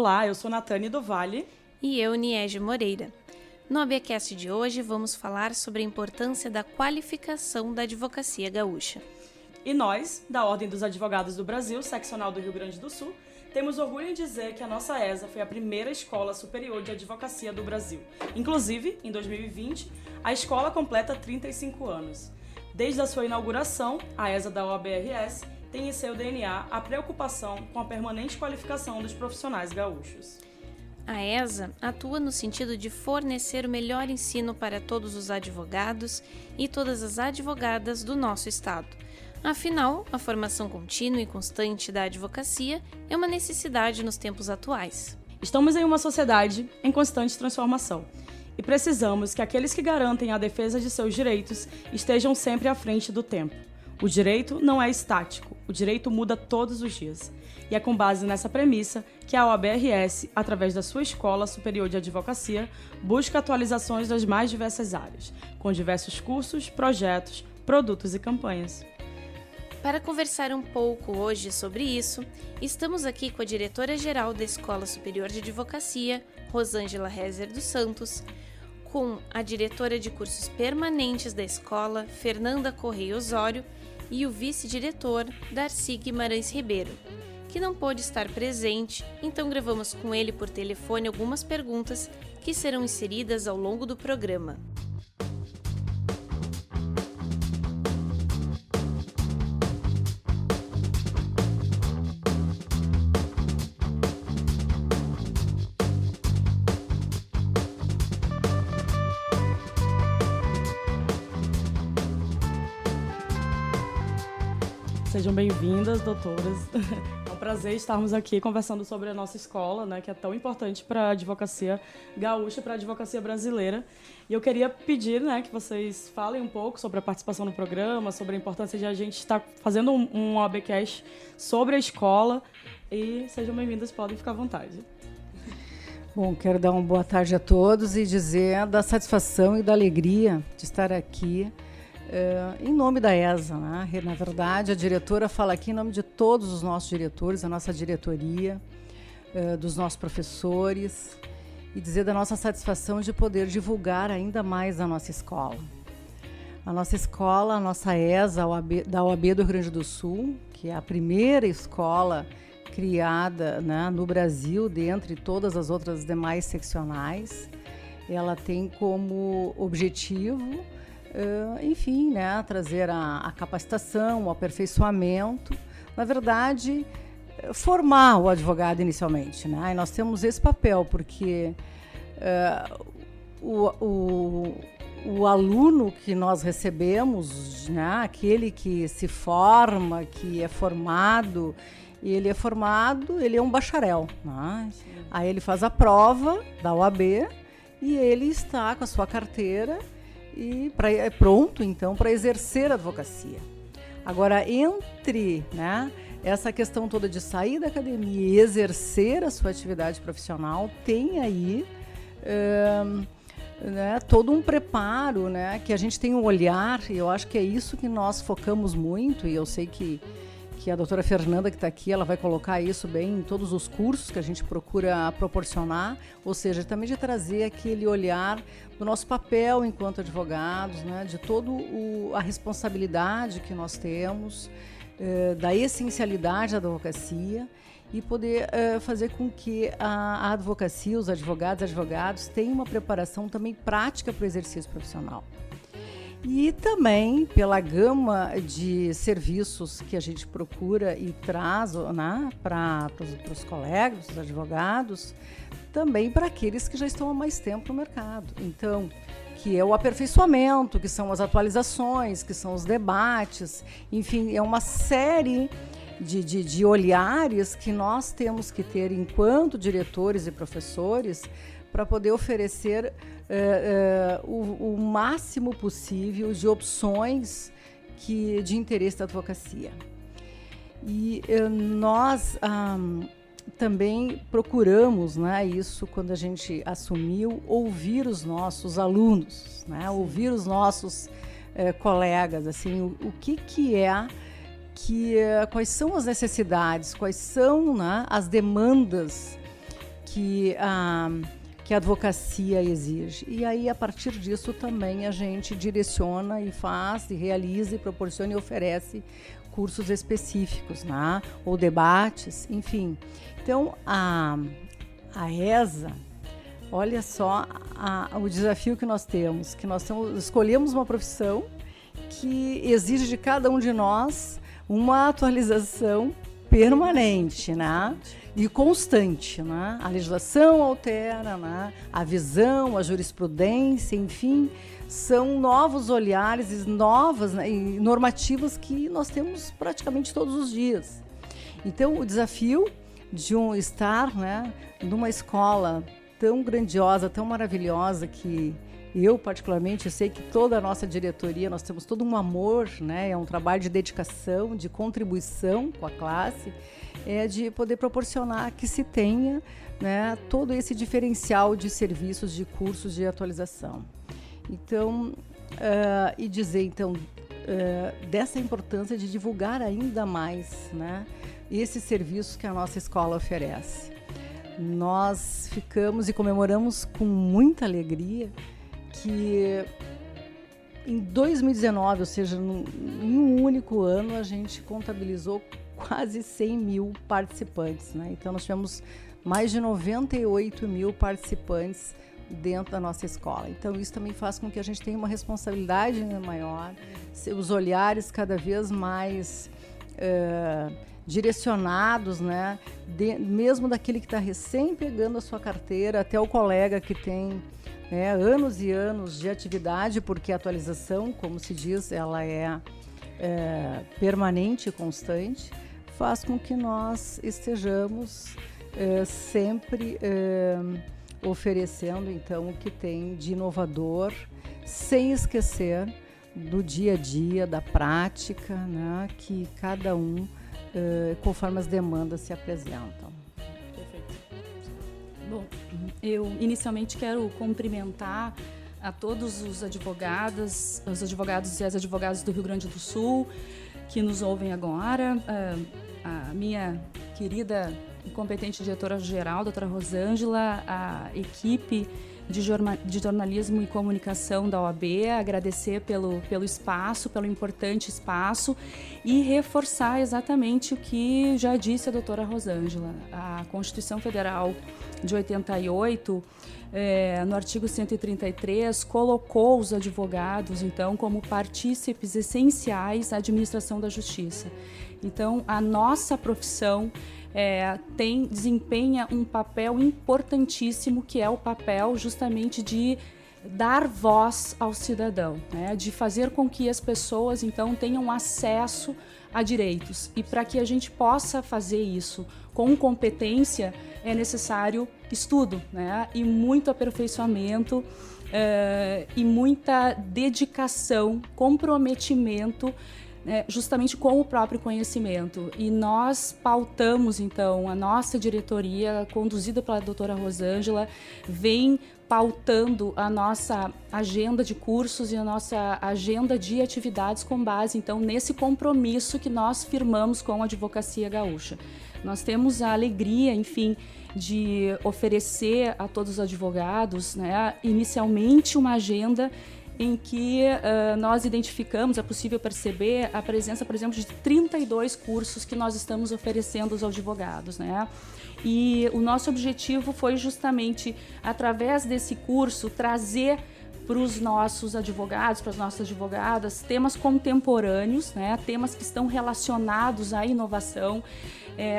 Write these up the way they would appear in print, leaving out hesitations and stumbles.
Olá, eu sou Natane do Vale. E eu, Niege Moreira. No ABcast de hoje vamos falar sobre a importância da qualificação da advocacia gaúcha. E nós, da Ordem dos Advogados do Brasil, seccional do Rio Grande do Sul, temos orgulho em dizer que a nossa ESA foi a primeira escola superior de advocacia do Brasil. Inclusive, em 2020, a escola completa 35 anos. Desde a sua inauguração, a ESA da OAB-RS tem em seu DNA a preocupação com a permanente qualificação dos profissionais gaúchos. A ESA atua no sentido de fornecer o melhor ensino para todos os advogados e todas as advogadas do nosso estado. Afinal, a formação contínua e constante da advocacia é uma necessidade nos tempos atuais. Estamos em uma sociedade em constante transformação e precisamos que aqueles que garantem a defesa de seus direitos estejam sempre à frente do tempo. O direito não é estático, o direito muda todos os dias. E é com base nessa premissa que a OAB-RS, através da sua Escola Superior de Advocacia, busca atualizações das mais diversas áreas, com diversos cursos, projetos, produtos e campanhas. Para conversar um pouco hoje sobre isso, estamos aqui com a diretora-geral da Escola Superior de Advocacia, Rosângela Rezer dos Santos, com a diretora de cursos permanentes da escola, Fernanda Correia Osório, e o vice-diretor, Darcy Guimarães Ribeiro, que não pôde estar presente, então gravamos com ele por telefone algumas perguntas que serão inseridas ao longo do programa. Sejam bem-vindas, doutoras. É um prazer estarmos aqui conversando sobre a nossa escola, né, que é tão importante para a advocacia gaúcha, para a advocacia brasileira. E eu queria pedir, né, que vocês falem um pouco sobre a participação no programa, sobre a importância de a gente estar fazendo um ABcast sobre a escola. E sejam bem-vindas, podem ficar à vontade. Bom, quero dar uma boa tarde a todos e dizer da satisfação e da alegria de estar aqui em nome da ESA, né? Na verdade, a diretora fala aqui em nome de todos os nossos diretores, a nossa diretoria, dos nossos professores, e dizer da nossa satisfação de poder divulgar ainda mais a nossa escola. A nossa escola, a nossa ESA, da OAB do Rio Grande do Sul, que é a primeira escola criada, né, no Brasil, dentre todas as outras demais seccionais, ela tem como objetivo enfim, né, trazer a capacitação, o aperfeiçoamento, na verdade, formar o advogado inicialmente, né? E nós temos esse papel, porque o aluno que nós recebemos, né, aquele que se forma, que é formado, ele é um bacharel, né? Aí ele faz a prova da OAB e ele está com a sua carteira e é pronto, então, para exercer a advocacia. Agora, entre, né, essa questão toda de sair da academia e exercer a sua atividade profissional, tem aí né, todo um preparo, né, que a gente tem um olhar, e eu acho que é isso que nós focamos muito, e eu sei que a doutora Fernanda, que está aqui, ela vai colocar isso bem em todos os cursos que a gente procura proporcionar, ou seja, também de trazer aquele olhar do nosso papel enquanto advogados, né, de toda a responsabilidade que nós temos, da essencialidade da advocacia e poder fazer com que a advocacia, os advogados tenham uma preparação também prática para o exercício profissional. E também pela gama de serviços que a gente procura e traz, né, para os colegas, os advogados, também para aqueles que já estão há mais tempo no mercado. Então, que é o aperfeiçoamento, que são as atualizações, que são os debates, enfim, é uma série de olhares que nós temos que ter enquanto diretores e professores para poder oferecer o máximo possível de opções de interesse da advocacia. E nós também procuramos, né, isso quando a gente assumiu, ouvir os nossos alunos, né, ouvir os nossos colegas, assim, o que quais são as necessidades, quais são, né, as demandas que a advocacia exige. E aí, a partir disso, também a gente direciona e faz, e realiza, e proporciona e oferece cursos específicos, né? Ou debates, enfim. Então, a ESA, olha só o desafio que nós temos, escolhemos uma profissão que exige de cada um de nós uma atualização permanente, né? E constante, né? A legislação altera, né? A visão, a jurisprudência, enfim, são novos olhares, novas, né, e normativas que nós temos praticamente todos os dias. Então, o desafio de estar, né, numa escola tão grandiosa, tão maravilhosa, que eu, particularmente, eu sei que toda a nossa diretoria, nós temos todo um amor, né? É um trabalho de dedicação, de contribuição com a classe, de poder proporcionar que se tenha, né, todo esse diferencial de serviços, de cursos de atualização. Então, e dizer, então, dessa importância de divulgar ainda mais, né, esses serviços que a nossa escola oferece. Nós ficamos e comemoramos com muita alegria que em 2019, ou seja, em um único ano, a gente contabilizou quase 100 mil participantes, né? Então, nós tivemos mais de 98 mil participantes dentro da nossa escola. Então, isso também faz com que a gente tenha uma responsabilidade, né, maior, os olhares cada vez mais direcionados, né? Mesmo daquele que está recém pegando a sua carteira, até o colega que tem anos e anos de atividade, porque a atualização, como se diz, ela é permanente e constante, faz com que nós estejamos sempre oferecendo, então, o que tem de inovador, sem esquecer do dia a dia, da prática, né, que cada um, conforme as demandas se apresentam. Perfeito. Bom, eu inicialmente quero cumprimentar a todos os advogados e as advogadas do Rio Grande do Sul que nos ouvem agora, a minha querida e competente diretora-geral, doutora Rosângela, a equipe de jornalismo e comunicação da OAB, agradecer pelo espaço, pelo importante espaço e reforçar exatamente o que já disse a doutora Rosângela. A Constituição Federal de 88, no artigo 133, colocou os advogados, então, como partícipes essenciais da administração da justiça. Então, a nossa profissão desempenha um papel importantíssimo, que é o papel justamente de dar voz ao cidadão, né? De fazer com que as pessoas, então, tenham acesso a direitos. E para que a gente possa fazer isso com competência, é necessário estudo, né? E muito aperfeiçoamento, e muita dedicação, comprometimento, justamente com o próprio conhecimento. E nós pautamos, então, a nossa diretoria, conduzida pela doutora Rosângela, vem pautando a nossa agenda de cursos e a nossa agenda de atividades com base, então, nesse compromisso que nós firmamos com a Advocacia Gaúcha. Nós temos a alegria, enfim, de oferecer a todos os advogados, né, inicialmente uma agenda em que nós identificamos, é possível perceber a presença, por exemplo, de 32 cursos que nós estamos oferecendo aos advogados, né? E o nosso objetivo foi justamente, através desse curso, trazer para os nossos advogados, para as nossas advogadas, temas contemporâneos, né? Temas que estão relacionados à inovação,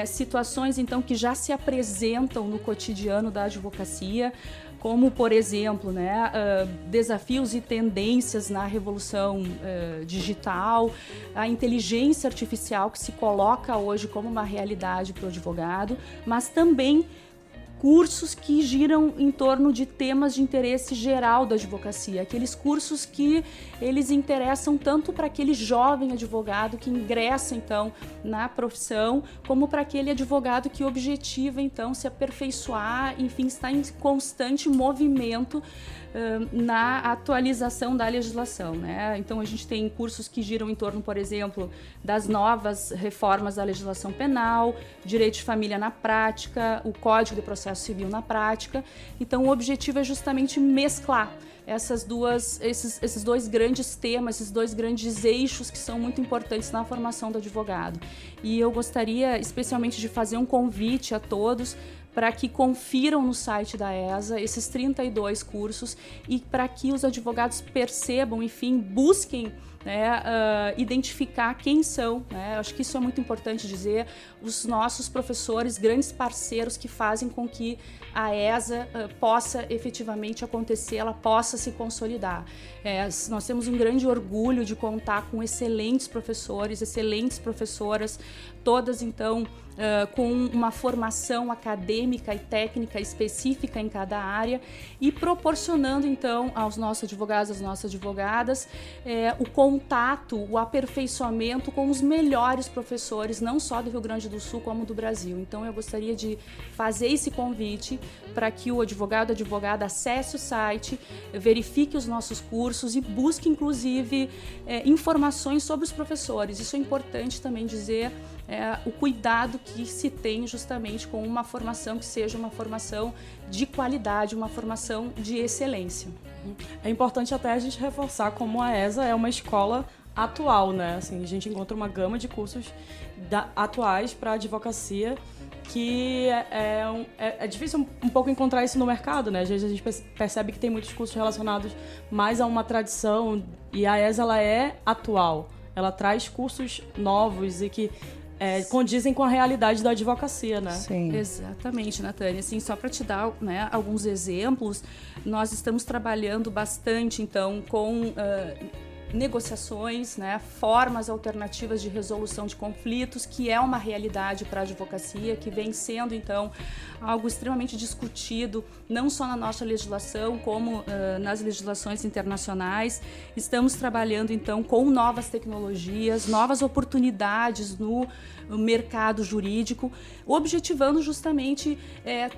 situações, então, que já se apresentam no cotidiano da advocacia, como, por exemplo, né, desafios e tendências na revolução digital, a inteligência artificial que se coloca hoje como uma realidade para o advogado, mas também cursos que giram em torno de temas de interesse geral da advocacia, aqueles cursos que eles interessam tanto para aquele jovem advogado que ingressa, então, na profissão, como para aquele advogado que objetiva, então, se aperfeiçoar, enfim, está em constante movimento na atualização da legislação, né? Então a gente tem cursos que giram em torno, por exemplo, das novas reformas da legislação penal, direito de família na prática, o Código de Processo Civil na prática. Então o objetivo é justamente mesclar esses dois grandes temas, esses dois grandes eixos que são muito importantes na formação do advogado. E eu gostaria especialmente de fazer um convite a todos para que confiram no site da ESA esses 32 cursos e para que os advogados percebam, enfim, busquem, né, identificar quem são, né? Acho que isso é muito importante dizer, os nossos professores, grandes parceiros que fazem com que a ESA possa efetivamente acontecer, ela possa se consolidar. Nós temos um grande orgulho de contar com excelentes professores, excelentes professoras, todas então com uma formação acadêmica e técnica específica em cada área e proporcionando então aos nossos advogados, às nossas advogadas, o contato, o aperfeiçoamento com os melhores professores, não só do Rio Grande do Sul, como do Brasil. Então eu gostaria de fazer esse convite para que o advogado, a advogada acesse o site, verifique os nossos cursos e busque inclusive informações sobre os professores. Isso é importante também dizer, o cuidado que se tem justamente com uma formação que seja uma formação de qualidade, uma formação de excelência. É importante até a gente reforçar como a ESA é uma escola atual, né? Assim, a gente encontra uma gama de cursos atuais para advocacia que é difícil um pouco encontrar isso no mercado, né? Às vezes a gente percebe que tem muitos cursos relacionados mais a uma tradição e a ESA ela é atual. Ela traz cursos novos e que condizem com a realidade da advocacia, né? Sim. Exatamente, Natânia. Assim, só para te dar, né, alguns exemplos, nós estamos trabalhando bastante, então, com negociações, né, formas alternativas de resolução de conflitos, que é uma realidade para a advocacia, que vem sendo, então, algo extremamente discutido, não só na nossa legislação, como nas legislações internacionais. Estamos trabalhando, então, com novas tecnologias, novas oportunidades no mercado jurídico, objetivando justamente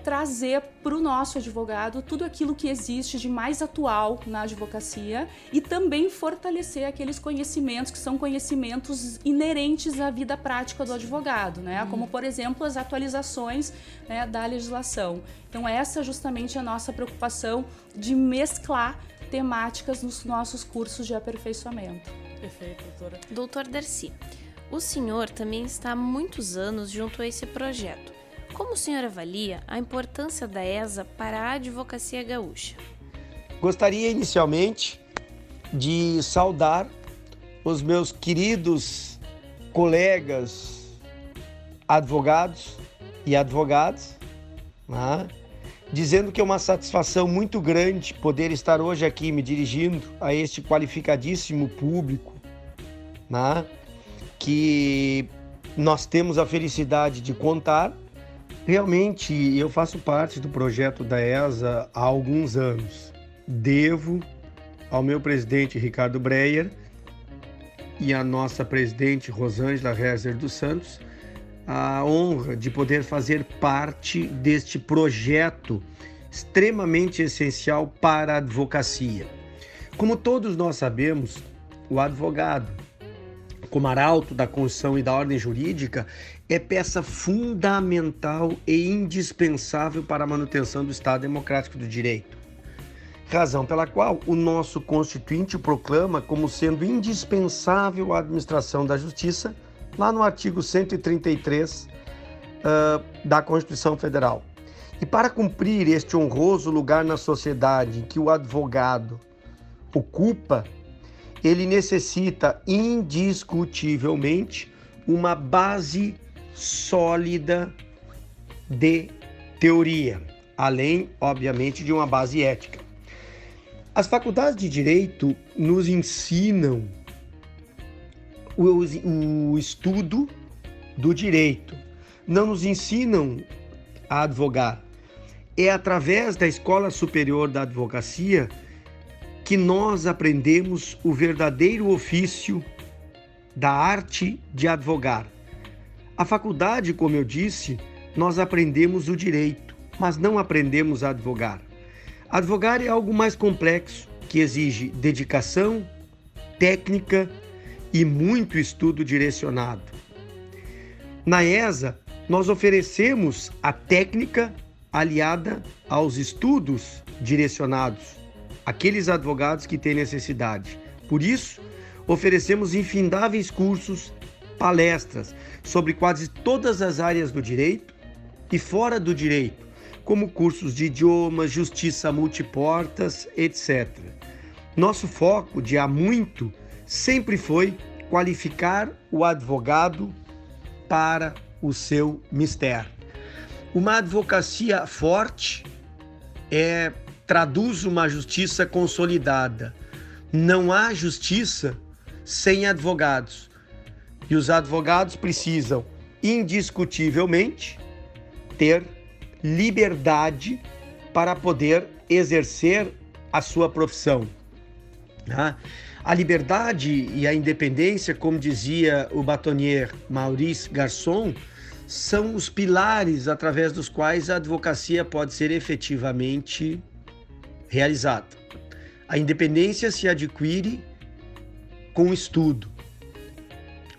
trazer para o nosso advogado tudo aquilo que existe de mais atual na advocacia e também fortalecer aqueles conhecimentos que são conhecimentos inerentes à vida prática do advogado, né? Como, por exemplo, as atualizações, né, da legislação. Então, essa justamente é a nossa preocupação de mesclar temáticas nos nossos cursos de aperfeiçoamento. Perfeito, doutora. Doutor Darcy, o senhor também está há muitos anos junto a esse projeto. Como o senhor avalia a importância da ESA para a advocacia gaúcha? Gostaria inicialmente de saudar os meus queridos colegas advogados e advogadas, né? Dizendo que é uma satisfação muito grande poder estar hoje aqui me dirigindo a este qualificadíssimo público, né? Que nós temos a felicidade de contar. Realmente, eu faço parte do projeto da ESA há alguns anos. Devo ao meu presidente Ricardo Breyer e à nossa presidente Rosângela Rezer dos Santos a honra de poder fazer parte deste projeto extremamente essencial para a advocacia. Como todos nós sabemos, o advogado, como arauto da Constituição e da ordem jurídica, é peça fundamental e indispensável para a manutenção do Estado Democrático do Direito. Razão pela qual o nosso Constituinte o proclama como sendo indispensável a administração da Justiça, lá no artigo 133 da Constituição Federal. E para cumprir este honroso lugar na sociedade em que o advogado ocupa, ele necessita indiscutivelmente uma base sólida de teoria, além, obviamente, de uma base ética. As faculdades de Direito nos ensinam o estudo do direito, não nos ensinam a advogar. É através da Escola Superior da Advocacia que nós aprendemos o verdadeiro ofício da arte de advogar. A faculdade, como eu disse, nós aprendemos o direito, mas não aprendemos a advogar. Advogar é algo mais complexo, que exige dedicação, técnica e muito estudo direcionado. Na ESA, nós oferecemos a técnica aliada aos estudos direcionados, aqueles advogados que têm necessidade. Por isso, oferecemos infindáveis cursos, palestras sobre quase todas as áreas do direito e fora do direito, como cursos de idiomas, justiça multiportas, etc. Nosso foco de há muito sempre foi qualificar o advogado para o seu mistério. Uma advocacia forte traduz uma justiça consolidada. Não há justiça sem advogados. E os advogados precisam, indiscutivelmente, ter liberdade para poder exercer a sua profissão. A liberdade e a independência, como dizia o batonier Maurice Garçon, são os pilares através dos quais a advocacia pode ser efetivamente realizada. A independência se adquire com o estudo,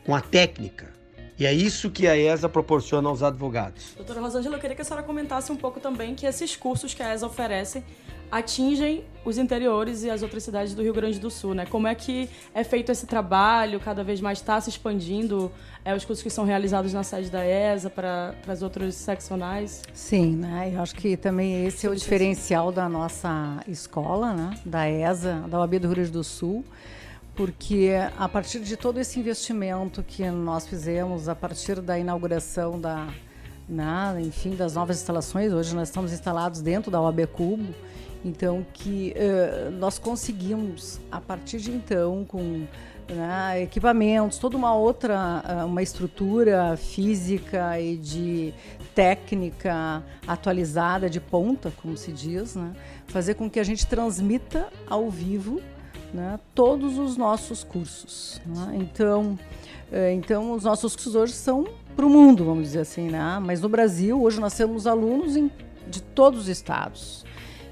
com a técnica. E é isso que a ESA proporciona aos advogados. Doutora Rosângela, eu queria que a senhora comentasse um pouco também que esses cursos que a ESA oferece atingem os interiores e as outras cidades do Rio Grande do Sul, né? Como é que é feito esse trabalho? Cada vez mais está se expandindo os cursos que são realizados na sede da ESA para as outras seccionais? Sim, né? Eu acho que também esse é o diferencial da nossa escola, né? Da ESA, da OAB do Rio Grande do Sul, porque a partir de todo esse investimento que nós fizemos, a partir da inauguração das novas instalações, hoje nós estamos instalados dentro da OAB Cubo, então que nós conseguimos, a partir de então, com equipamentos, toda uma estrutura física e de técnica atualizada, de ponta, como se diz, né? Fazer com que a gente transmita ao vivo, né, todos os nossos cursos, né? Então os nossos cursos hoje são para o mundo, vamos dizer assim, né? Mas no Brasil, hoje nós temos alunos de todos os estados,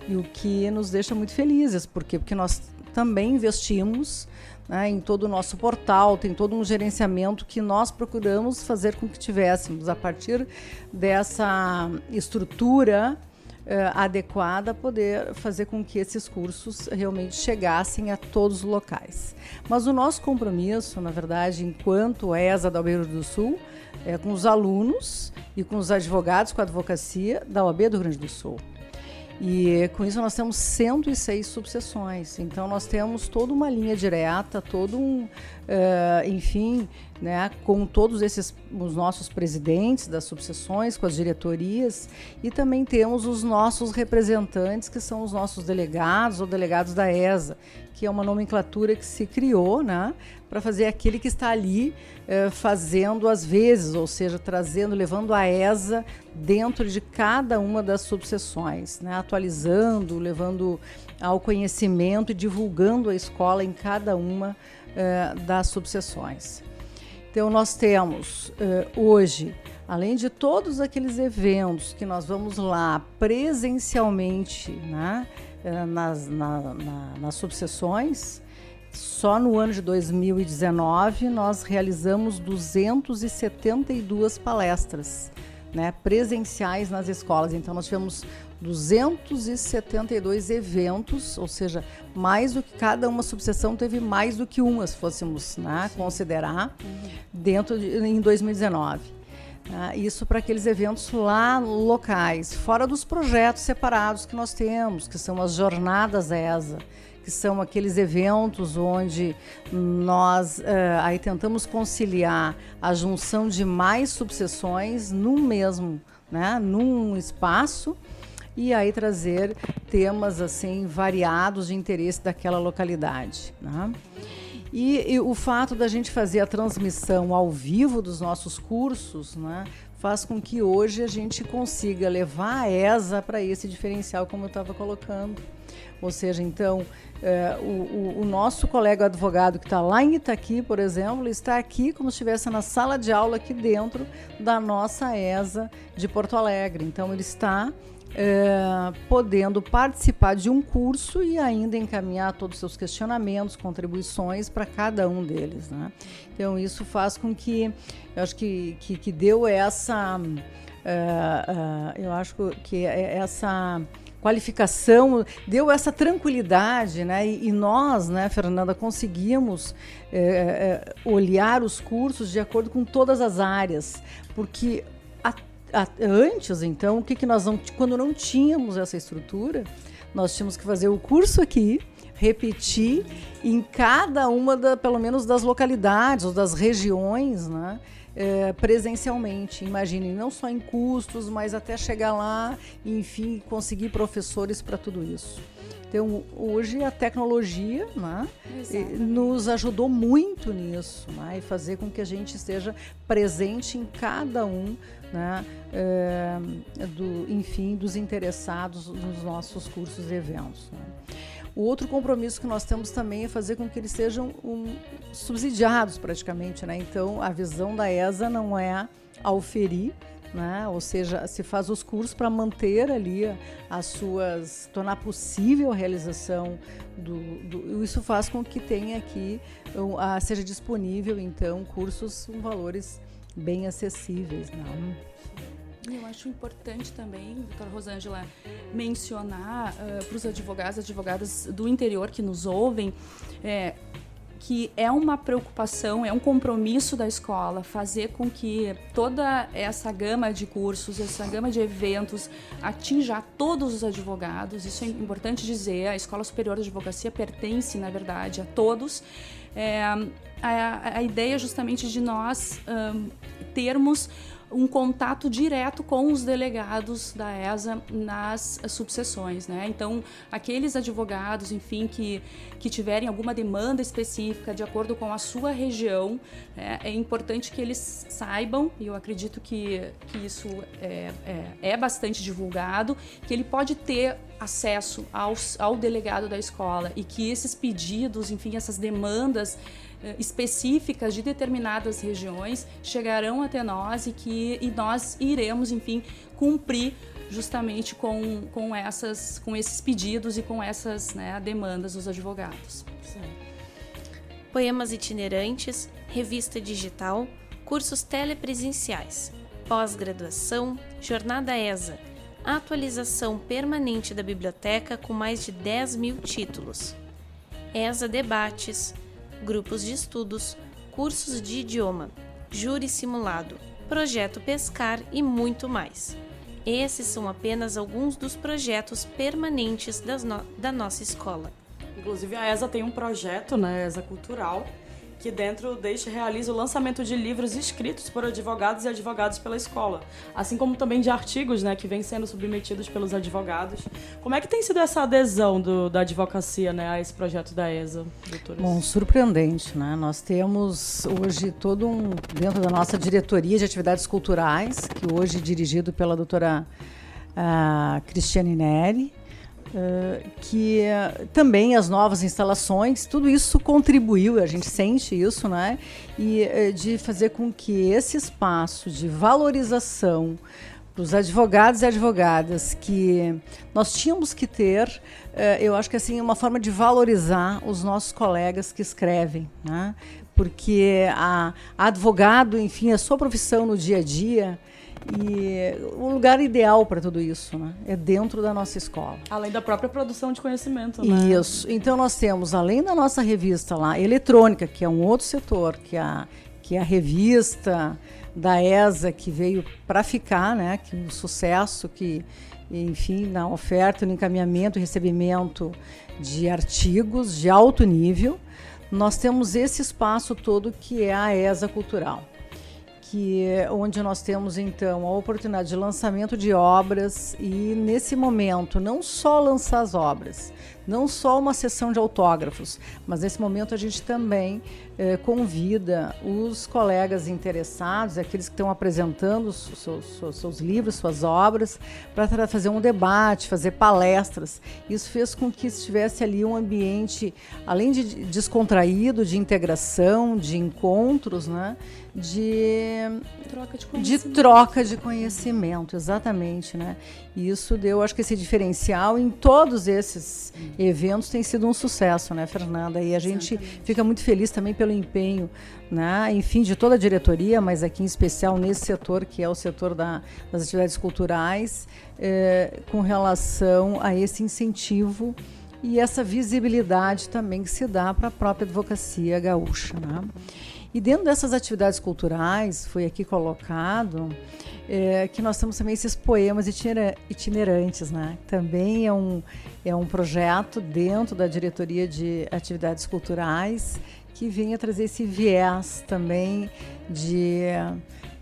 e o que nos deixa muito felizes, porque nós também investimos, né, em todo o nosso portal, tem todo um gerenciamento que nós procuramos fazer com que tivéssemos, a partir dessa estrutura adequada, poder fazer com que esses cursos realmente chegassem a todos os locais. Mas o nosso compromisso, na verdade, enquanto ESA da OAB do Rio Grande do Sul, é com os alunos e com os advogados, com a advocacia da OAB do Rio Grande do Sul. E com isso nós temos 106 subseções, então nós temos toda uma linha direta, né, com todos os nossos presidentes das subseções, com as diretorias, e também temos os nossos representantes, que são os nossos delegados ou delegados da ESA, que é uma nomenclatura que se criou, né, para fazer aquele que está ali fazendo as vezes, ou seja, levando a ESA dentro de cada uma das subseções, né, atualizando, levando ao conhecimento e divulgando a escola em cada uma das subseções. Então, nós temos hoje, além de todos aqueles eventos que nós vamos lá presencialmente, né, nas subseções, só no ano de 2019 nós realizamos 272 palestras, né, presenciais nas escolas. Então, nós tivemos 272 eventos, ou seja, mais do que cada uma subseção teve mais do que uma, se fôssemos, né, considerar, em 2019. Isso para aqueles eventos lá locais, fora dos projetos separados que nós temos, que são as jornadas ESA, que são aqueles eventos onde nós aí tentamos conciliar a junção de mais subseções num espaço, e aí trazer temas assim variados de interesse daquela localidade, né? E o fato da gente fazer a transmissão ao vivo dos nossos cursos, né, faz com que hoje a gente consiga levar a ESA para esse diferencial, como eu estava colocando. Ou seja, então, o nosso colega advogado que está lá em Itaqui, por exemplo, está aqui como se estivesse na sala de aula aqui dentro da nossa ESA de Porto Alegre. Então, ele está podendo participar de um curso e ainda encaminhar todos os seus questionamentos, contribuições para cada um deles, né? Então, isso faz com que, eu acho que deu essa, eu acho que essa qualificação, deu essa tranquilidade, né? E nós, né, Fernanda, conseguimos olhar os cursos de acordo com todas as áreas, porque antes, então, o que nós não, quando não tínhamos essa estrutura, nós tínhamos que fazer o curso aqui, repetir em cada uma, pelo menos, das localidades ou das regiões, né? Presencialmente. Imaginem, não só em custos, mas até chegar lá e, enfim, conseguir professores para tudo isso. Então, hoje a tecnologia, né, nos ajudou muito nisso, né, e fazer com que a gente esteja presente em cada um, né, dos interessados nos nossos cursos e eventos, né. O outro compromisso que nós temos também é fazer com que eles sejam subsidiados praticamente, né? Então, a visão da ESA não é auferir, né? Ou seja, se faz os cursos para manter ali tornar possível a realização isso faz com que tenha aqui, seja disponível, então, cursos com valores bem acessíveis, né? Eu acho importante também, doutora Rosângela, mencionar para os advogados e advogadas do interior que nos ouvem, que é uma preocupação, é um compromisso da escola fazer com que toda essa gama de cursos, essa gama de eventos atinja a todos os advogados. Isso é importante dizer, a Escola Superior de Advocacia pertence, na verdade, a todos. A ideia justamente de nós termos um contato direto com os delegados da ESA nas subseções, né? Então, aqueles advogados, enfim, que tiverem alguma demanda específica de acordo com a sua região, é importante que eles saibam, e eu acredito que isso é bastante divulgado, que ele pode ter acesso ao delegado da escola e que esses pedidos, enfim, essas demandas específicas de determinadas regiões chegarão até nós e nós iremos, enfim, cumprir justamente com esses pedidos e com essas, né, demandas dos advogados. Sim. Poemas itinerantes, revista digital, cursos telepresenciais, pós-graduação, jornada ESA, atualização permanente da biblioteca com mais de 10.000 títulos, ESA Debates, grupos de estudos, cursos de idioma, júri simulado, projeto Pescar e muito mais. Esses são apenas alguns dos projetos permanentes da nossa escola. Inclusive a ESA tem um projeto, né, ESA Cultural, que dentro deste realiza o lançamento de livros escritos por advogados e advogados pela escola, assim como também de artigos, né, que vêm sendo submetidos pelos advogados. Como é que tem sido essa adesão da advocacia, né, a esse projeto da ESA, doutora? Bom, surpreendente, né? Nós temos hoje dentro da nossa diretoria de atividades culturais, que hoje é dirigido pela doutora Cristiane Neri, que também as novas instalações, tudo isso contribuiu, a gente sente isso, né? E de fazer com que esse espaço de valorização para os advogados e advogadas que nós tínhamos que ter, eu acho que assim, uma forma de valorizar os nossos colegas que escrevem, né? Porque advogado, enfim, a sua profissão no dia a dia, e o lugar ideal para tudo isso, né, é dentro da nossa escola. Além da própria produção de conhecimento, né? Isso. Então nós temos, além da nossa revista lá, eletrônica, que é um outro setor, que é a revista da ESA, que veio para ficar, né, que um sucesso, que, enfim, na oferta, no encaminhamento e recebimento de artigos de alto nível, nós temos esse espaço todo que é a ESA Cultural, onde nós temos, então, a oportunidade de lançamento de obras e, nesse momento, não só lançar as obras, não só uma sessão de autógrafos, mas nesse momento a gente também convida os colegas interessados, aqueles que estão apresentando os seus livros, suas obras, para fazer um debate, fazer palestras. Isso fez com que estivesse ali um ambiente, além de descontraído, de integração, de encontros, né? De troca de conhecimento, exatamente, né? E isso deu, acho que esse diferencial em todos esses eventos tem sido um sucesso, né, Fernanda? E a gente fica muito feliz também pelo empenho, né, enfim, de toda a diretoria, mas aqui em especial nesse setor, que é o setor das atividades culturais, com relação a esse incentivo e essa visibilidade também que se dá para a própria advocacia gaúcha, né? E dentro dessas atividades culturais, foi aqui colocado que nós temos também esses poemas itinerantes, né? Também é um projeto dentro da diretoria de atividades culturais que vem a trazer esse viés também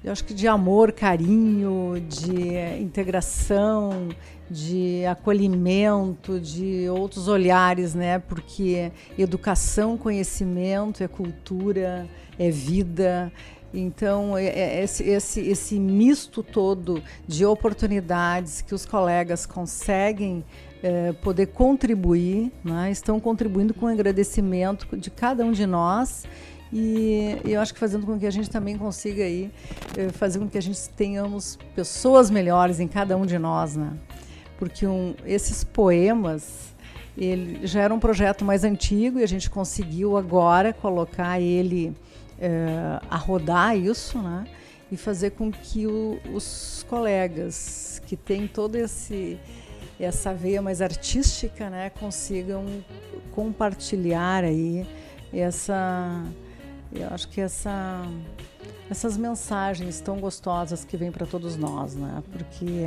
eu acho que de amor, carinho, de integração, de acolhimento, de outros olhares, né? Porque educação, conhecimento, é cultura, é vida. Então, esse misto todo de oportunidades que os colegas conseguem poder contribuir, né? Estão contribuindo com o agradecimento de cada um de nós. E eu acho que fazendo com que a gente também consiga aí, fazer com que a gente tenhamos pessoas melhores em cada um de nós, né? Porque esses poemas, ele já era um projeto mais antigo e a gente conseguiu agora colocar ele a rodar isso, né? E fazer com que os colegas que têm toda essa veia mais artística, né, consigam compartilhar aí eu acho que essas mensagens tão gostosas que vêm para todos nós, né? Porque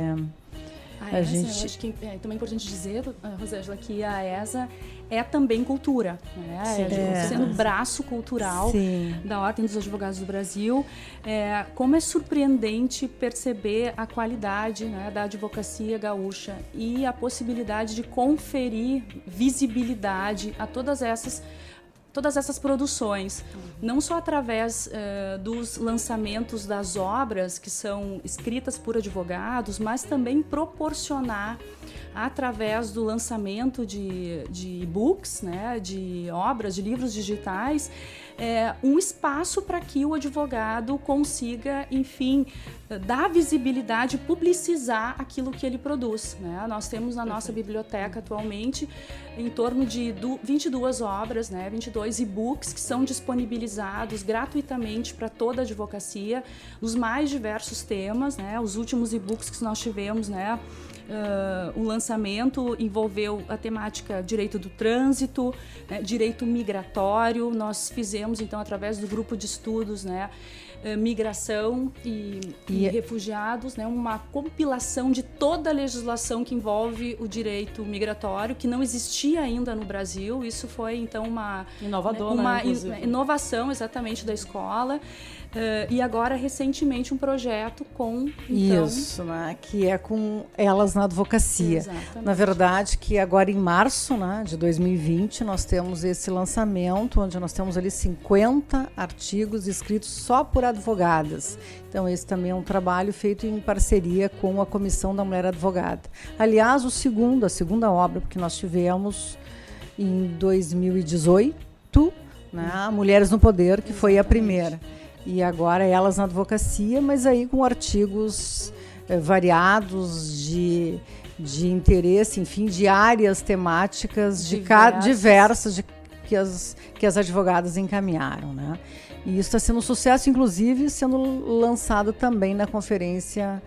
a gente... Eu acho que é também importante dizer, Rosângela, que a ESA é também cultura, né? Sendo braço cultural da Ordem dos Advogados do Brasil. Como é surpreendente perceber a qualidade, né, da advocacia gaúcha e a possibilidade de conferir visibilidade a todas essas produções, não só através dos lançamentos das obras que são escritas por advogados, mas também proporcionar, através do lançamento de e-books, né, de obras, de livros digitais, um espaço para que o advogado consiga, enfim, dar visibilidade, publicizar aquilo que ele produz, né? Nós temos na nossa biblioteca atualmente em torno de 22 obras, né? 22 e-books que são disponibilizados gratuitamente para toda a advocacia, nos mais diversos temas, né? Os últimos e-books que nós tivemos, né? O lançamento envolveu a temática direito do trânsito, né, direito migratório. Nós fizemos, então, através do grupo de estudos, né, migração e refugiados, né, uma compilação de toda a legislação que envolve o direito migratório, que não existia ainda no Brasil. Isso foi, então, uma inovação exatamente da escola. E agora, recentemente, um projeto com... Então... Isso, né, que é com Elas na Advocacia. Exatamente. Na verdade, que agora em março, né, de 2020, nós temos esse lançamento, onde nós temos ali 50 artigos escritos só por advogadas. Então, esse também é um trabalho feito em parceria com a Comissão da Mulher Advogada. Aliás, a segunda obra, porque nós tivemos em 2018, né, Mulheres no Poder, que foi a primeira. E agora Elas na Advocacia, mas aí com artigos variados de interesse, enfim, de áreas temáticas diversas que as advogadas encaminharam, né? E isso está sendo um sucesso, inclusive sendo lançado também na conferência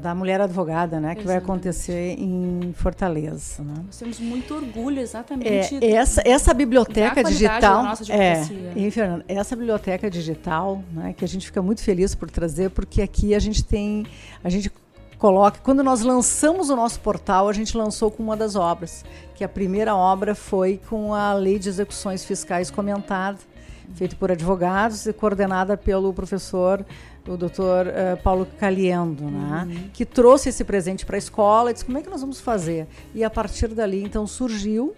da Mulher Advogada, né, que vai acontecer em Fortaleza, né? Nós temos muito orgulho, exatamente. Essa biblioteca digital, da nossa advocacia. Fernanda, essa biblioteca digital, né, que a gente fica muito feliz por trazer, porque aqui a gente coloca, quando nós lançamos o nosso portal, a gente lançou com uma das obras, que a primeira obra foi com a Lei de Execuções Fiscais comentada, feito por advogados e coordenada pelo professor, o doutor Paulo Caliendo, né? Que trouxe esse presente para a escola e disse, como é que nós vamos fazer? E a partir dali, então, surgiu.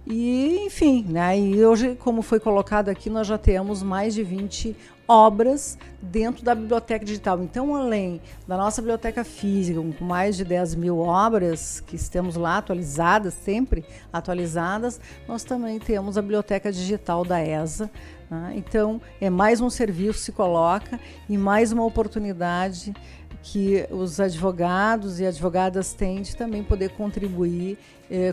E, enfim, né? E hoje, como foi colocado aqui, nós já temos mais de 20 obras dentro da biblioteca digital. Então, além da nossa biblioteca física, com mais de 10 mil obras que estamos lá atualizadas, sempre atualizadas, nós também temos a biblioteca digital da ESA. Né? Então, é mais um serviço que se coloca e mais uma oportunidade que os advogados e advogadas têm de também poder contribuir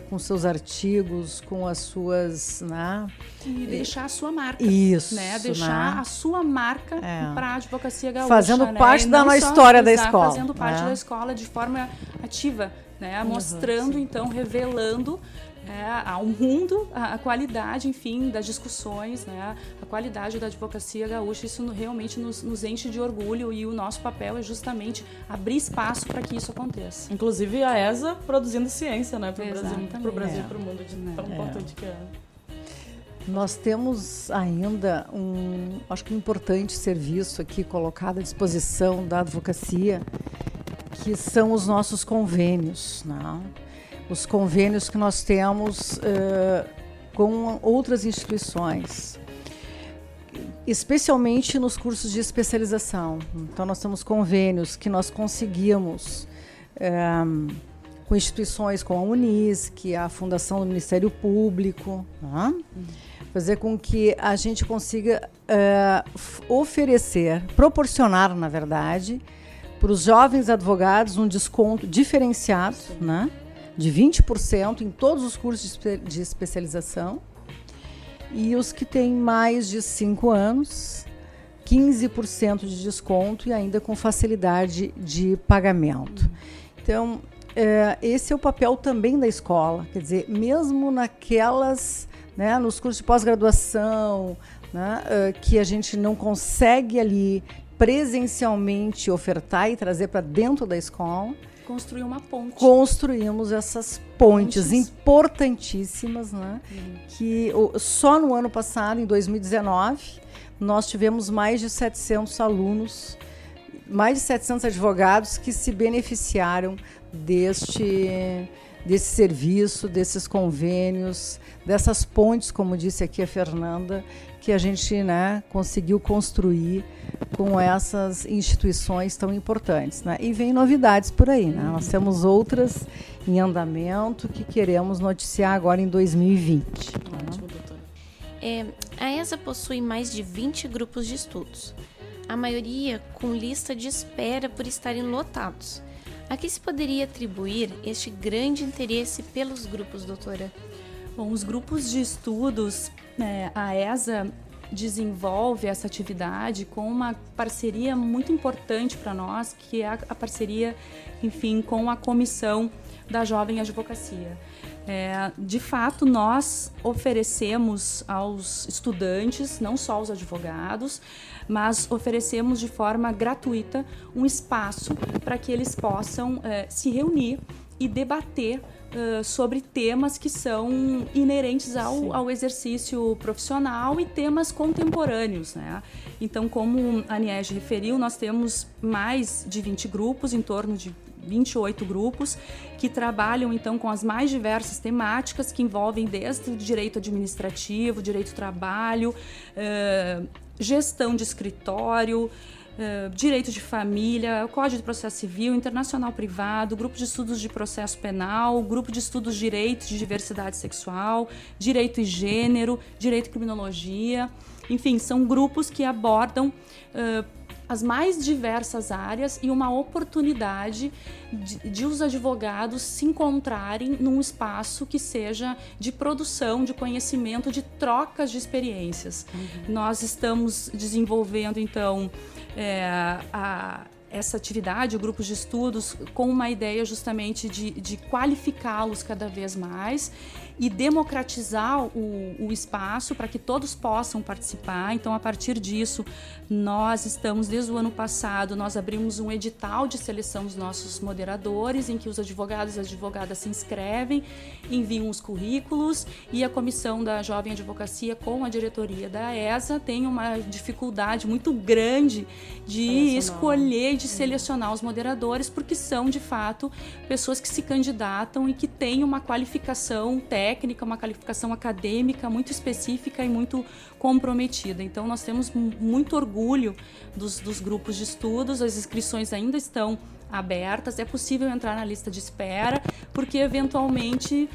com seus artigos, com as suas... Né? E deixar a sua marca. Isso. Né? Deixar a sua marca para a advocacia gaúcha. Fazendo né? parte da história da escola. Fazendo parte da escola de forma ativa, né? Mostrando, então, revelando ao mundo a qualidade, enfim, das discussões, né? A qualidade da advocacia gaúcha. Isso realmente nos enche de orgulho e o nosso papel é justamente abrir espaço para que isso aconteça. Inclusive a ESA produzindo ciência, né, para o Brasil e para o mundo, de tão importante que é. Nós temos ainda acho que um importante serviço aqui colocado à disposição da advocacia, que são os nossos convênios, né? Os convênios que nós temos com outras instituições, especialmente nos cursos de especialização. Então, nós temos convênios que nós conseguimos com instituições como a Unisc, a Fundação do Ministério Público, né? Fazer com que a gente consiga proporcionar, na verdade, para os jovens advogados um desconto diferenciado, né? De 20% em todos os cursos de especialização, e os que têm mais de 5 anos, 15% de desconto e ainda com facilidade de pagamento. Então, esse é o papel também da escola, quer dizer, mesmo naquelas, né, nos cursos de pós-graduação, né, que a gente não consegue ali presencialmente ofertar e trazer para dentro da escola, Construir uma ponte. Construímos essas pontes importantíssimas, né? Que só no ano passado, em 2019, nós tivemos mais de 700 alunos, mais de 700 advogados que se beneficiaram desse serviço, desses convênios, dessas pontes, como disse aqui a Fernanda, que a gente, né, conseguiu construir com essas instituições tão importantes, né? E vem novidades por aí, né? Nós temos outras em andamento que queremos noticiar agora em 2020. Ótimo, doutora. A ESA possui mais de 20 grupos de estudos, a maioria com lista de espera por estarem lotados. A que se poderia atribuir este grande interesse pelos grupos, doutora? Bom, os grupos de estudos, a ESA desenvolve essa atividade com uma parceria muito importante para nós, que é a parceria, enfim, com a Comissão da Jovem Advocacia. De fato, nós oferecemos aos estudantes, não só aos advogados, mas oferecemos de forma gratuita um espaço para que eles possam se reunir e debater sobre temas que são inerentes ao exercício profissional e temas contemporâneos, né? Então, como a Niege referiu, nós temos mais de 20 grupos, em torno de 28 grupos, que trabalham então com as mais diversas temáticas que envolvem desde o direito administrativo, direito do trabalho, gestão de escritório, direito de família, Código de Processo Civil, internacional privado, grupo de estudos de processo penal, grupo de estudos de direito de diversidade sexual, direito e gênero, direito e criminologia. Enfim, são grupos que abordam as mais diversas áreas e uma oportunidade de os advogados se encontrarem num espaço que seja de produção, de conhecimento, de trocas de experiências. Nós estamos desenvolvendo, então, essa atividade, o grupo de estudos, com uma ideia justamente de qualificá-los cada vez mais e democratizar o espaço para que todos possam participar. Então, a partir disso, nós estamos, desde o ano passado, nós abrimos um edital de seleção dos nossos moderadores, em que os advogados e as advogadas se inscrevem, enviam os currículos, e a Comissão da Jovem Advocacia, com a diretoria da ESA, tem uma dificuldade muito grande de escolher e de selecionar os moderadores, porque são, de fato, pessoas que se candidatam e que têm uma qualificação técnica, uma qualificação acadêmica muito específica e muito comprometida. Então, nós temos muito orgulho dos grupos de estudos, as inscrições ainda estão abertas, é possível entrar na lista de espera, porque eventualmente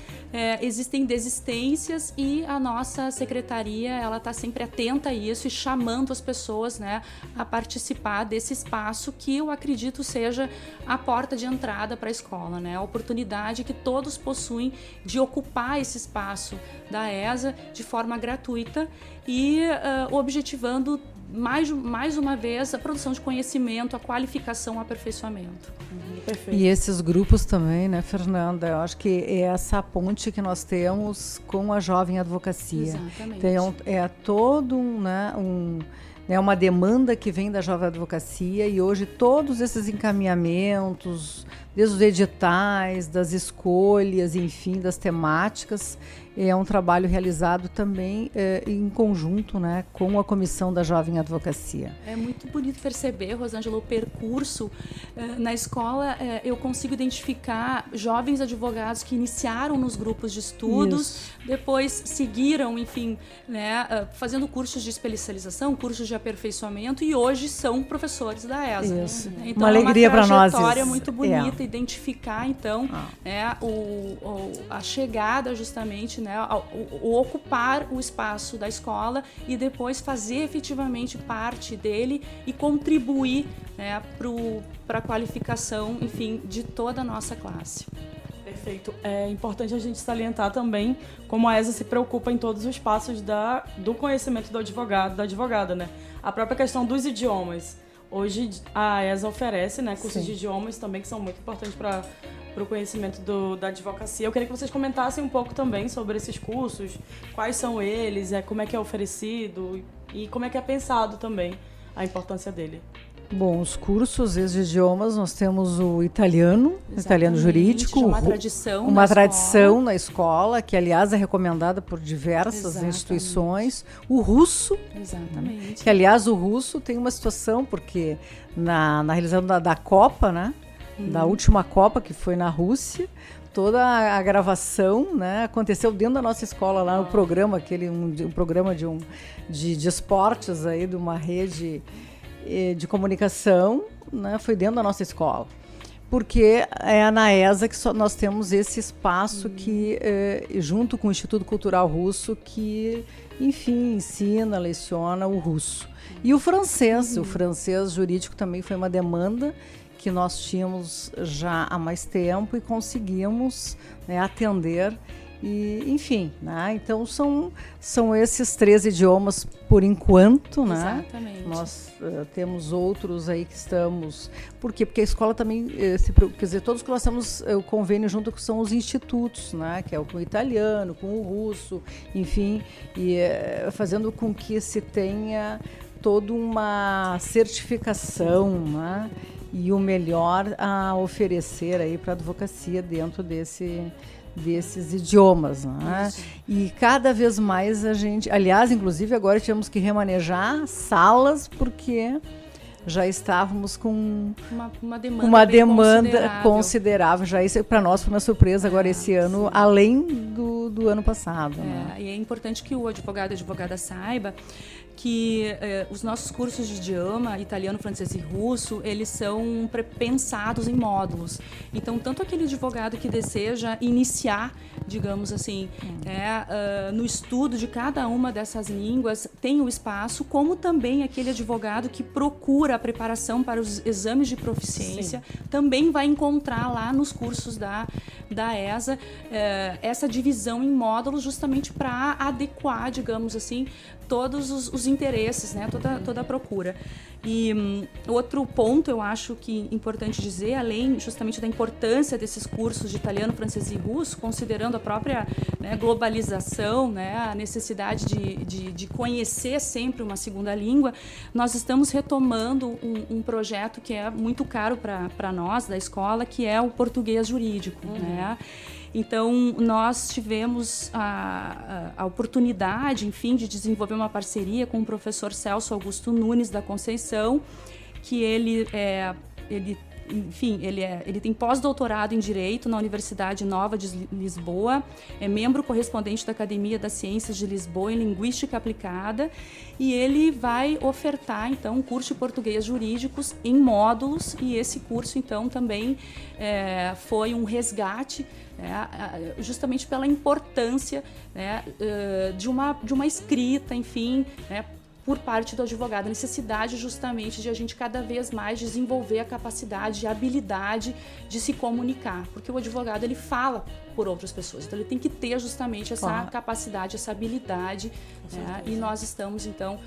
existem desistências, e a nossa secretaria ela está sempre atenta a isso e chamando as pessoas, né, a participar desse espaço que eu acredito seja a porta de entrada para a escola, né, a oportunidade que todos possuem de ocupar esse espaço da ESA de forma gratuita e objetivando mais uma vez a produção de conhecimento, a qualificação, o aperfeiçoamento. Perfeito. E esses grupos também, né, Fernanda? Eu acho que é essa ponte que nós temos com a jovem advocacia. Exatamente. Então, é todo uma demanda que vem da jovem advocacia, e hoje todos esses encaminhamentos, desde os editais, das escolhas, enfim, das temáticas, é um trabalho realizado também em conjunto, né, com a Comissão da Jovem Advocacia. É muito bonito perceber, Rosângela, o percurso. Na escola, eu consigo identificar jovens advogados que iniciaram nos grupos de estudos, depois seguiram, enfim, né, fazendo cursos de especialização, cursos de aperfeiçoamento, e hoje são professores da ESA. Isso. Então, uma alegria para nós. É uma trajetória muito bonita, identificar, então, a chegada justamente, né, o ocupar o espaço da escola e depois fazer efetivamente parte dele e contribuir, né, para a qualificação, enfim, de toda a nossa classe. Perfeito. É importante a gente salientar também como a ESA se preocupa em todos os passos do conhecimento do advogado, da advogada, né? A própria questão dos idiomas. Hoje a ESA oferece, né, cursos de idiomas também que são muito importantes para o conhecimento da advocacia. Eu queria que vocês comentassem um pouco também sobre esses cursos, quais são eles, como é que é oferecido e como é que é pensado também a importância dele. Bom, os cursos de idiomas, nós temos o italiano jurídico, uma tradição na escola, que aliás é recomendada por diversas instituições, o russo, que aliás o russo tem uma situação, porque na realização da Copa, né, da última Copa, que foi na Rússia, toda a gravação, né, aconteceu dentro da nossa escola, lá no programa, um programa de esportes aí, de uma rede de comunicação, né, foi dentro da nossa escola. Porque é na ESA que nós temos esse espaço que, junto com o Instituto Cultural Russo, que, enfim, ensina, leciona o russo. E o francês jurídico também foi uma demanda que nós tínhamos já há mais tempo e conseguimos, né, atender. E, enfim, né? Então são esses 3 idiomas por enquanto, né? Exatamente. Nós temos outros aí que estamos... Por quê? Porque a escola também, quer dizer, todos que nós temos o convênio junto que são os institutos, né? Que é com o italiano, com o russo, enfim, e fazendo com que se tenha toda uma certificação, né? E o melhor a oferecer aí para a advocacia dentro desses idiomas, né? E cada vez mais a gente... Aliás, inclusive, agora tivemos que remanejar salas porque já estávamos com uma demanda considerável. Já isso para nós foi uma surpresa agora esse ano, além do ano passado. Né? E é importante que o advogado e a advogada saiba que os nossos cursos de idioma, italiano, francês e russo, eles são pensados em módulos. Então, tanto aquele advogado que deseja iniciar, digamos assim, no estudo de cada uma dessas línguas, tem o espaço, como também aquele advogado que procura da preparação para os exames de proficiência, também vai encontrar lá nos cursos da ESA essa divisão em módulos justamente para adequar, digamos assim, todos os interesses, né? Toda a procura. E outro ponto, eu acho que é importante dizer, além justamente da importância desses cursos de italiano, francês e russo, considerando a própria, né, globalização, né, a necessidade de conhecer sempre uma segunda língua, nós estamos retomando um projeto que é muito caro para nós, da escola, que é o português jurídico, né? Então, nós tivemos a oportunidade, enfim, de desenvolver uma parceria com o professor Celso Augusto Nunes da Conceição, que ele tem pós-doutorado em Direito na Universidade Nova de Lisboa, é membro correspondente da Academia das Ciências de Lisboa em Linguística Aplicada, e ele vai ofertar, então, um curso de português jurídicos em módulos, e esse curso, então, também foi um resgate, justamente pela importância, né, de uma escrita, enfim, né, por parte do advogado, a necessidade justamente de a gente cada vez mais desenvolver a capacidade, a habilidade de se comunicar, porque o advogado ele fala por outras pessoas, então ele tem que ter justamente essa capacidade, essa habilidade, né? E nós estamos então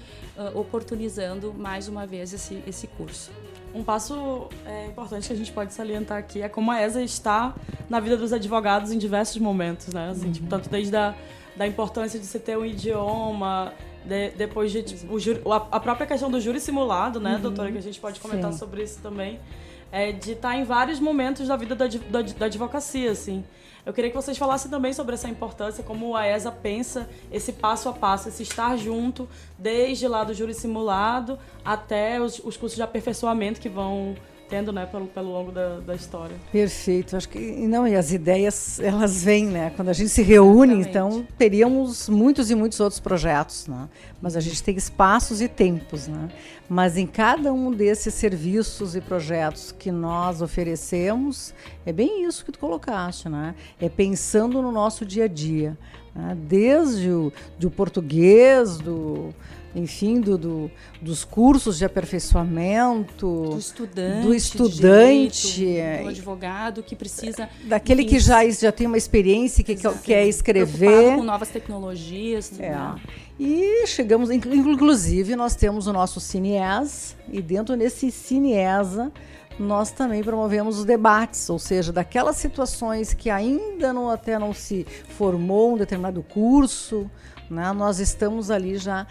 oportunizando mais uma vez esse curso. Um passo importante que a gente pode salientar aqui é como a ESA está na vida dos advogados em diversos momentos, né? Assim, tipo, tanto desde da importância de se ter um idioma, depois de tipo, a própria questão do júri simulado, né, doutora, que a gente pode comentar sobre isso também, de estar em vários momentos da vida da advocacia, assim. Eu queria que vocês falassem também sobre essa importância, como a ESA pensa esse passo a passo, esse estar junto, desde lá do júri simulado até os cursos de aperfeiçoamento que vão tendo, né, pelo longo da história. Perfeito. Acho que e as ideias, elas vêm, né? Quando a gente se reúne, então teríamos muitos e muitos outros projetos, né? Mas a gente tem espaços e tempos, né? Mas em cada um desses serviços e projetos que nós oferecemos, é bem isso que tu colocaste, né? É pensando no nosso dia a dia, né? Desde do português, enfim, dos cursos de aperfeiçoamento, do estudante, do advogado que precisa, daquele que já tem uma experiência, que quer escrever, com novas tecnologias. Né? E chegamos, inclusive, nós temos o nosso CineESA, e dentro desse CineESA nós também promovemos os debates, ou seja, daquelas situações que ainda até não se formou um determinado curso, né, nós estamos ali já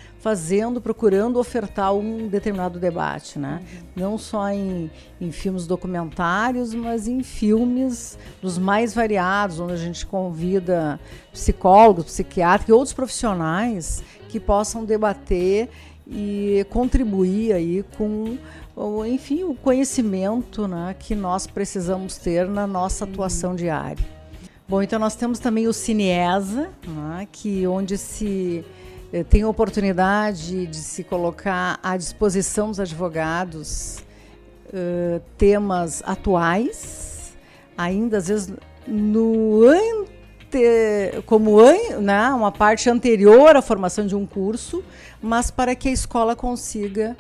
procurando ofertar um determinado debate, né? Não só em filmes documentários, mas em filmes dos mais variados, onde a gente convida psicólogos, psiquiatras e outros profissionais que possam debater e contribuir aí com, enfim, o conhecimento, né, que nós precisamos ter na nossa atuação diária. Bom, então nós temos também o CineESA, né, onde se tem a oportunidade de se colocar à disposição dos advogados temas atuais, ainda às vezes né, uma parte anterior à formação de um curso, mas para que a escola consiga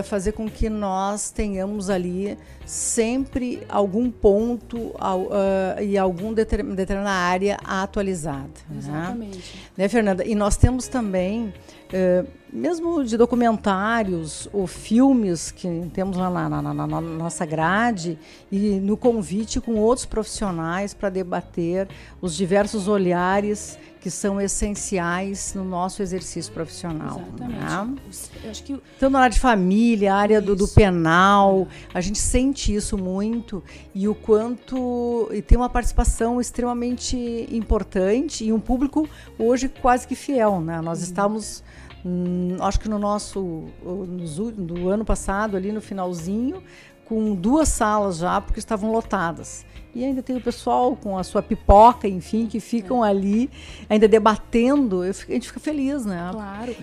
fazer com que nós tenhamos ali sempre algum ponto e alguma determinada área atualizada. Exatamente. Né, Fernanda? E nós temos também, mesmo de documentários ou filmes que temos lá na nossa grade, e no convite com outros profissionais para debater os diversos olhares que são essenciais no nosso exercício profissional. Exatamente. Né? Acho que então, na área de família, a área do penal, a gente sente isso muito, e o quanto e tem uma participação extremamente importante e um público hoje quase que fiel, né? Nós estamos, acho que no ano passado, ali no finalzinho, com 2 salas já, porque estavam lotadas. E ainda tem o pessoal com a sua pipoca, enfim, que ficam ali ainda debatendo. A gente fica feliz, né? Claro.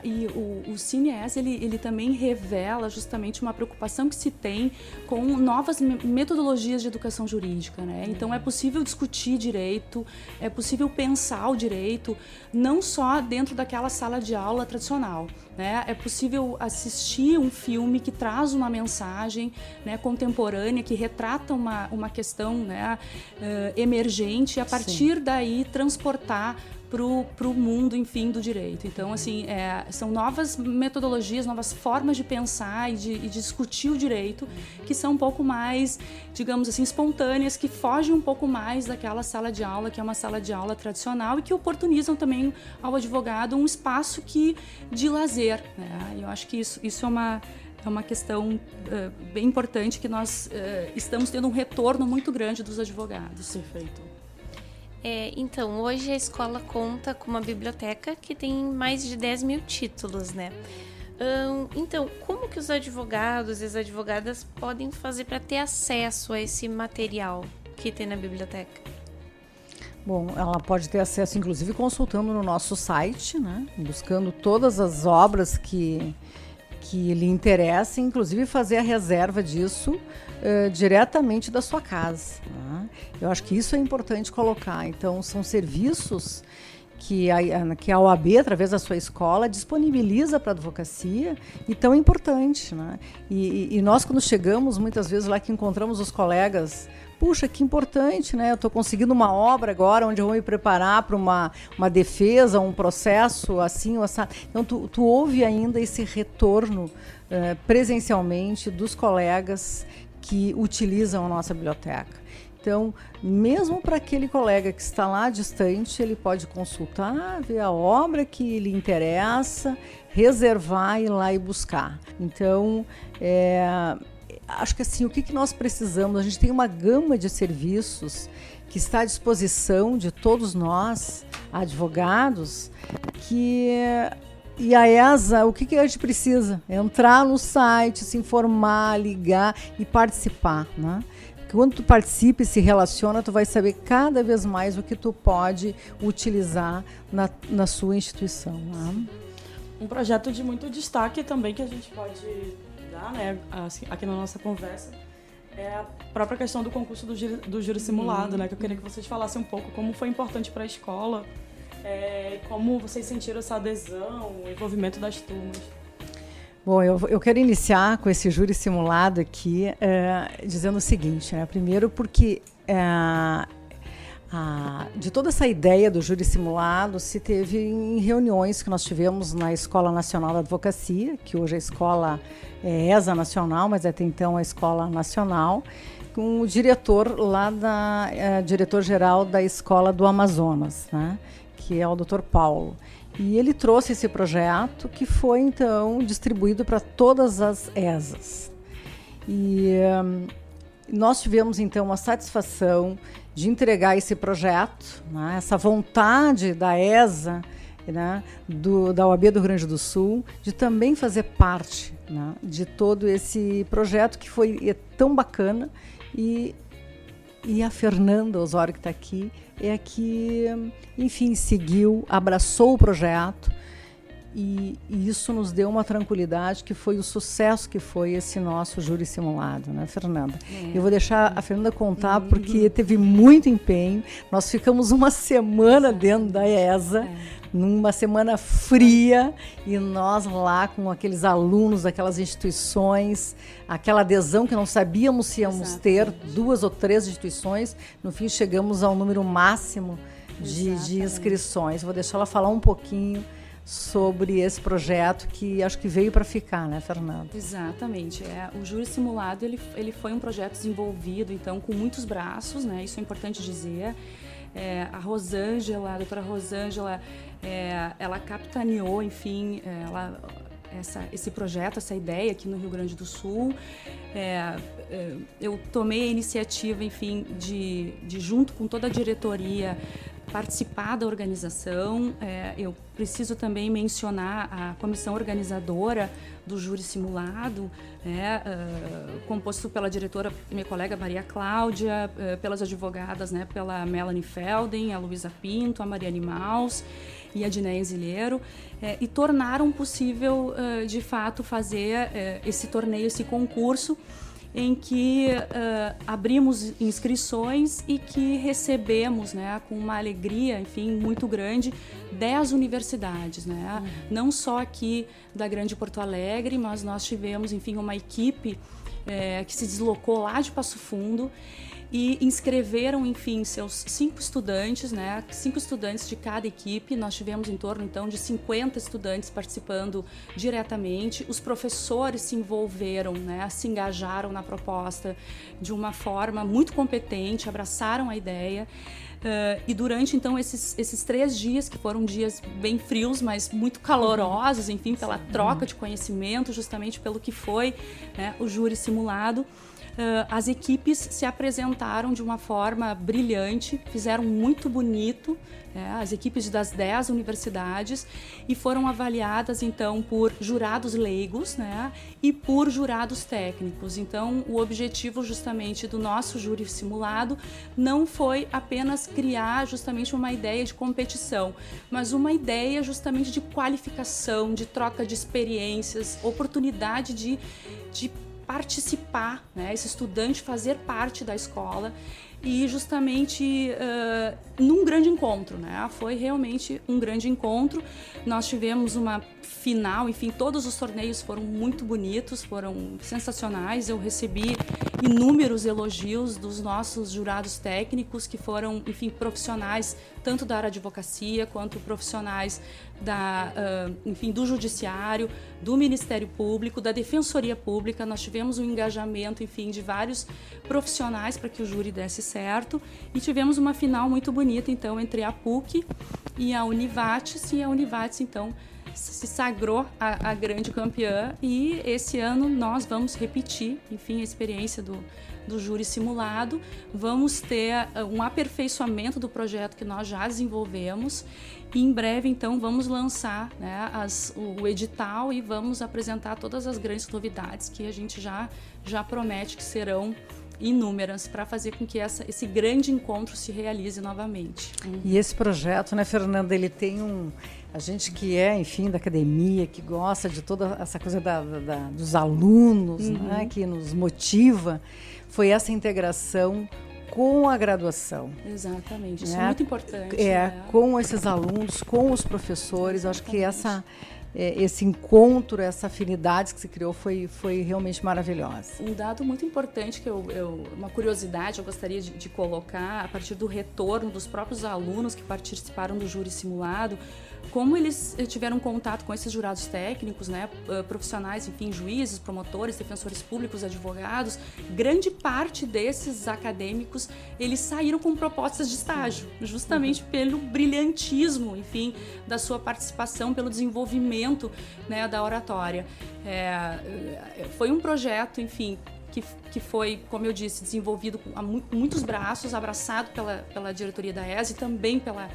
E o CineS, ele também revela justamente uma preocupação que se tem com novas metodologias de educação jurídica, né? Então, é possível discutir direito, é possível pensar o direito, não só dentro daquela sala de aula tradicional, né? É possível assistir um filme que traz uma mensagem, né, contemporânea, que retrata uma questão, né, emergente, e a partir daí transportar para o mundo, enfim, do direito. Então, assim, são novas metodologias, novas formas de pensar e de discutir o direito, que são um pouco mais, digamos assim, espontâneas, que fogem um pouco mais daquela sala de aula, que é uma sala de aula tradicional, e que oportunizam também ao advogado um espaço de lazer, né? Eu acho que isso é uma questão bem importante, que nós estamos tendo um retorno muito grande dos advogados. Perfeito. Então, hoje a escola conta com uma biblioteca que tem mais de 10 mil títulos, né? Então, como que os advogados e as advogadas podem fazer para ter acesso a esse material que tem na biblioteca? Bom, ela pode ter acesso, inclusive, consultando no nosso site, né? Buscando todas as obras que lhe interessem, inclusive fazer a reserva disso diretamente da sua casa, né? Eu acho que isso é importante colocar. Então, são serviços que a OAB, através da sua escola, disponibiliza para a advocacia, e tão importante, né? E nós, quando chegamos, muitas vezes lá que encontramos os colegas, puxa, que importante, né? Eu estou conseguindo uma obra agora onde eu vou me preparar para uma defesa, um processo assim ou assim. Então, tu ouve ainda esse retorno presencialmente dos colegas que utilizam a nossa biblioteca. Então, mesmo para aquele colega que está lá distante, ele pode consultar, ver a obra que lhe interessa, reservar, ir lá e buscar. Então, acho que assim, o que nós precisamos? A gente tem uma gama de serviços que está à disposição de todos nós, advogados, e a ESA, o que a gente precisa? Entrar no site, se informar, ligar e participar, né? Quando tu participa e se relaciona, tu vai saber cada vez mais o que tu pode utilizar na sua instituição, né? Um projeto de muito destaque também que a gente pode dar, né, assim, aqui na nossa conversa, é a própria questão do concurso do júri simulado, né? Que eu queria que vocês falassem um pouco como foi importante para a escola, como vocês sentiram essa adesão, o envolvimento das turmas. Bom, eu quero iniciar com esse júri simulado aqui, dizendo o seguinte, né? Primeiro porque de toda essa ideia do júri simulado se teve em reuniões que nós tivemos na Escola Nacional da Advocacia, que hoje a escola é ESA Nacional, mas até então a Escola Nacional, com o diretor lá diretor-geral da Escola do Amazonas, né? Que é o Dr. Paulo. E ele trouxe esse projeto que foi, então, distribuído para todas as ESAs. E nós tivemos, então, a satisfação de entregar esse projeto, né, essa vontade da ESA, né, da OAB do Rio Grande do Sul, de também fazer parte, né, de todo esse projeto que foi tão bacana. E a Fernanda Osório, que está aqui, que, enfim, seguiu, abraçou o projeto, e isso nos deu uma tranquilidade, que foi o sucesso que foi esse nosso júri simulado, né, Fernanda? Eu vou deixar a Fernanda contar, porque teve muito empenho. Nós ficamos uma semana dentro da ESA, numa semana fria, e nós lá com aqueles alunos daquelas instituições, aquela adesão que não sabíamos se íamos ter, 2 ou 3 instituições, no fim chegamos ao número máximo de inscrições. Vou deixar ela falar um pouquinho sobre esse projeto que acho que veio para ficar, né, Fernanda? Exatamente. O júri simulado ele foi um projeto desenvolvido, então, com muitos braços, né? Isso é importante dizer. A Rosângela, a doutora Rosângela, ela capitaneou, enfim, esse projeto, essa ideia aqui no Rio Grande do Sul. Eu tomei a iniciativa, enfim, de junto com toda a diretoria, participar da organização. Eu preciso também mencionar a comissão organizadora do júri simulado, composto pela diretora, minha colega Maria Cláudia, pelas advogadas, pela Melanie Felden, a Luísa Pinto, a Mariane Maus e a Dinéia Zilheiro, e tornaram possível, de fato, fazer esse torneio, esse concurso, em que abrimos inscrições e que recebemos, com uma alegria, enfim, muito grande, 10 universidades, Não só aqui da Grande Porto Alegre, mas nós tivemos, enfim, uma equipe que se deslocou lá de Passo Fundo e inscreveram, enfim, seus 5 estudantes, 5 estudantes de cada equipe. Nós tivemos em torno, então, de 50 estudantes participando diretamente. Os professores se envolveram, se engajaram na proposta de uma forma muito competente, abraçaram a ideia. E durante, então, esses 3 dias, que foram dias bem frios, mas muito calorosos, enfim, pela troca de conhecimento, justamente pelo que foi, o júri simulado, as equipes se apresentaram de uma forma brilhante, fizeram muito bonito, as equipes das 10 universidades, e foram avaliadas, então, por jurados leigos, e por jurados técnicos. Então, o objetivo, justamente, do nosso júri simulado não foi apenas criar, justamente, uma ideia de competição, mas uma ideia, justamente, de qualificação, de troca de experiências, oportunidade de participar, esse estudante fazer parte da escola e justamente num grande encontro, Foi realmente um grande encontro. Nós tivemos uma final, enfim, todos os torneios foram muito bonitos, foram sensacionais. Eu recebi inúmeros elogios dos nossos jurados técnicos, que foram, enfim, profissionais tanto da área de advocacia quanto profissionais enfim, do judiciário, do Ministério Público, da Defensoria Pública. Nós tivemos um engajamento, enfim, de vários profissionais para que o júri desse certo, e tivemos uma final muito bonita, então, entre a PUC e a Univates, e a Univates, então, se sagrou a grande campeã, e esse ano nós vamos repetir, enfim, a experiência do júri simulado. Vamos ter um aperfeiçoamento do projeto que nós já desenvolvemos, e em breve, então, vamos lançar o edital e vamos apresentar todas as grandes novidades que a gente já promete que serão inúmeras, para fazer com que esse grande encontro se realize novamente. E esse projeto, Fernanda, ele tem a gente que é, enfim, da academia, que gosta de toda essa coisa dos alunos, que nos motiva, foi essa integração com a graduação. Exatamente, isso é muito importante. Com esses alunos, com os professores. Eu acho que esse encontro, essa afinidade que se criou foi realmente maravilhosa. Um dado muito importante, uma curiosidade eu gostaria de colocar, a partir do retorno dos próprios alunos que participaram do júri simulado, como eles tiveram contato com esses jurados técnicos, profissionais, enfim, juízes, promotores, defensores públicos, advogados. Grande parte desses acadêmicos, eles saíram com propostas de estágio, justamente pelo brilhantismo, enfim, da sua participação, pelo desenvolvimento, da oratória. Foi um projeto, enfim, que foi, como eu disse, desenvolvido com muitos braços, abraçado pela diretoria da ESE e também pela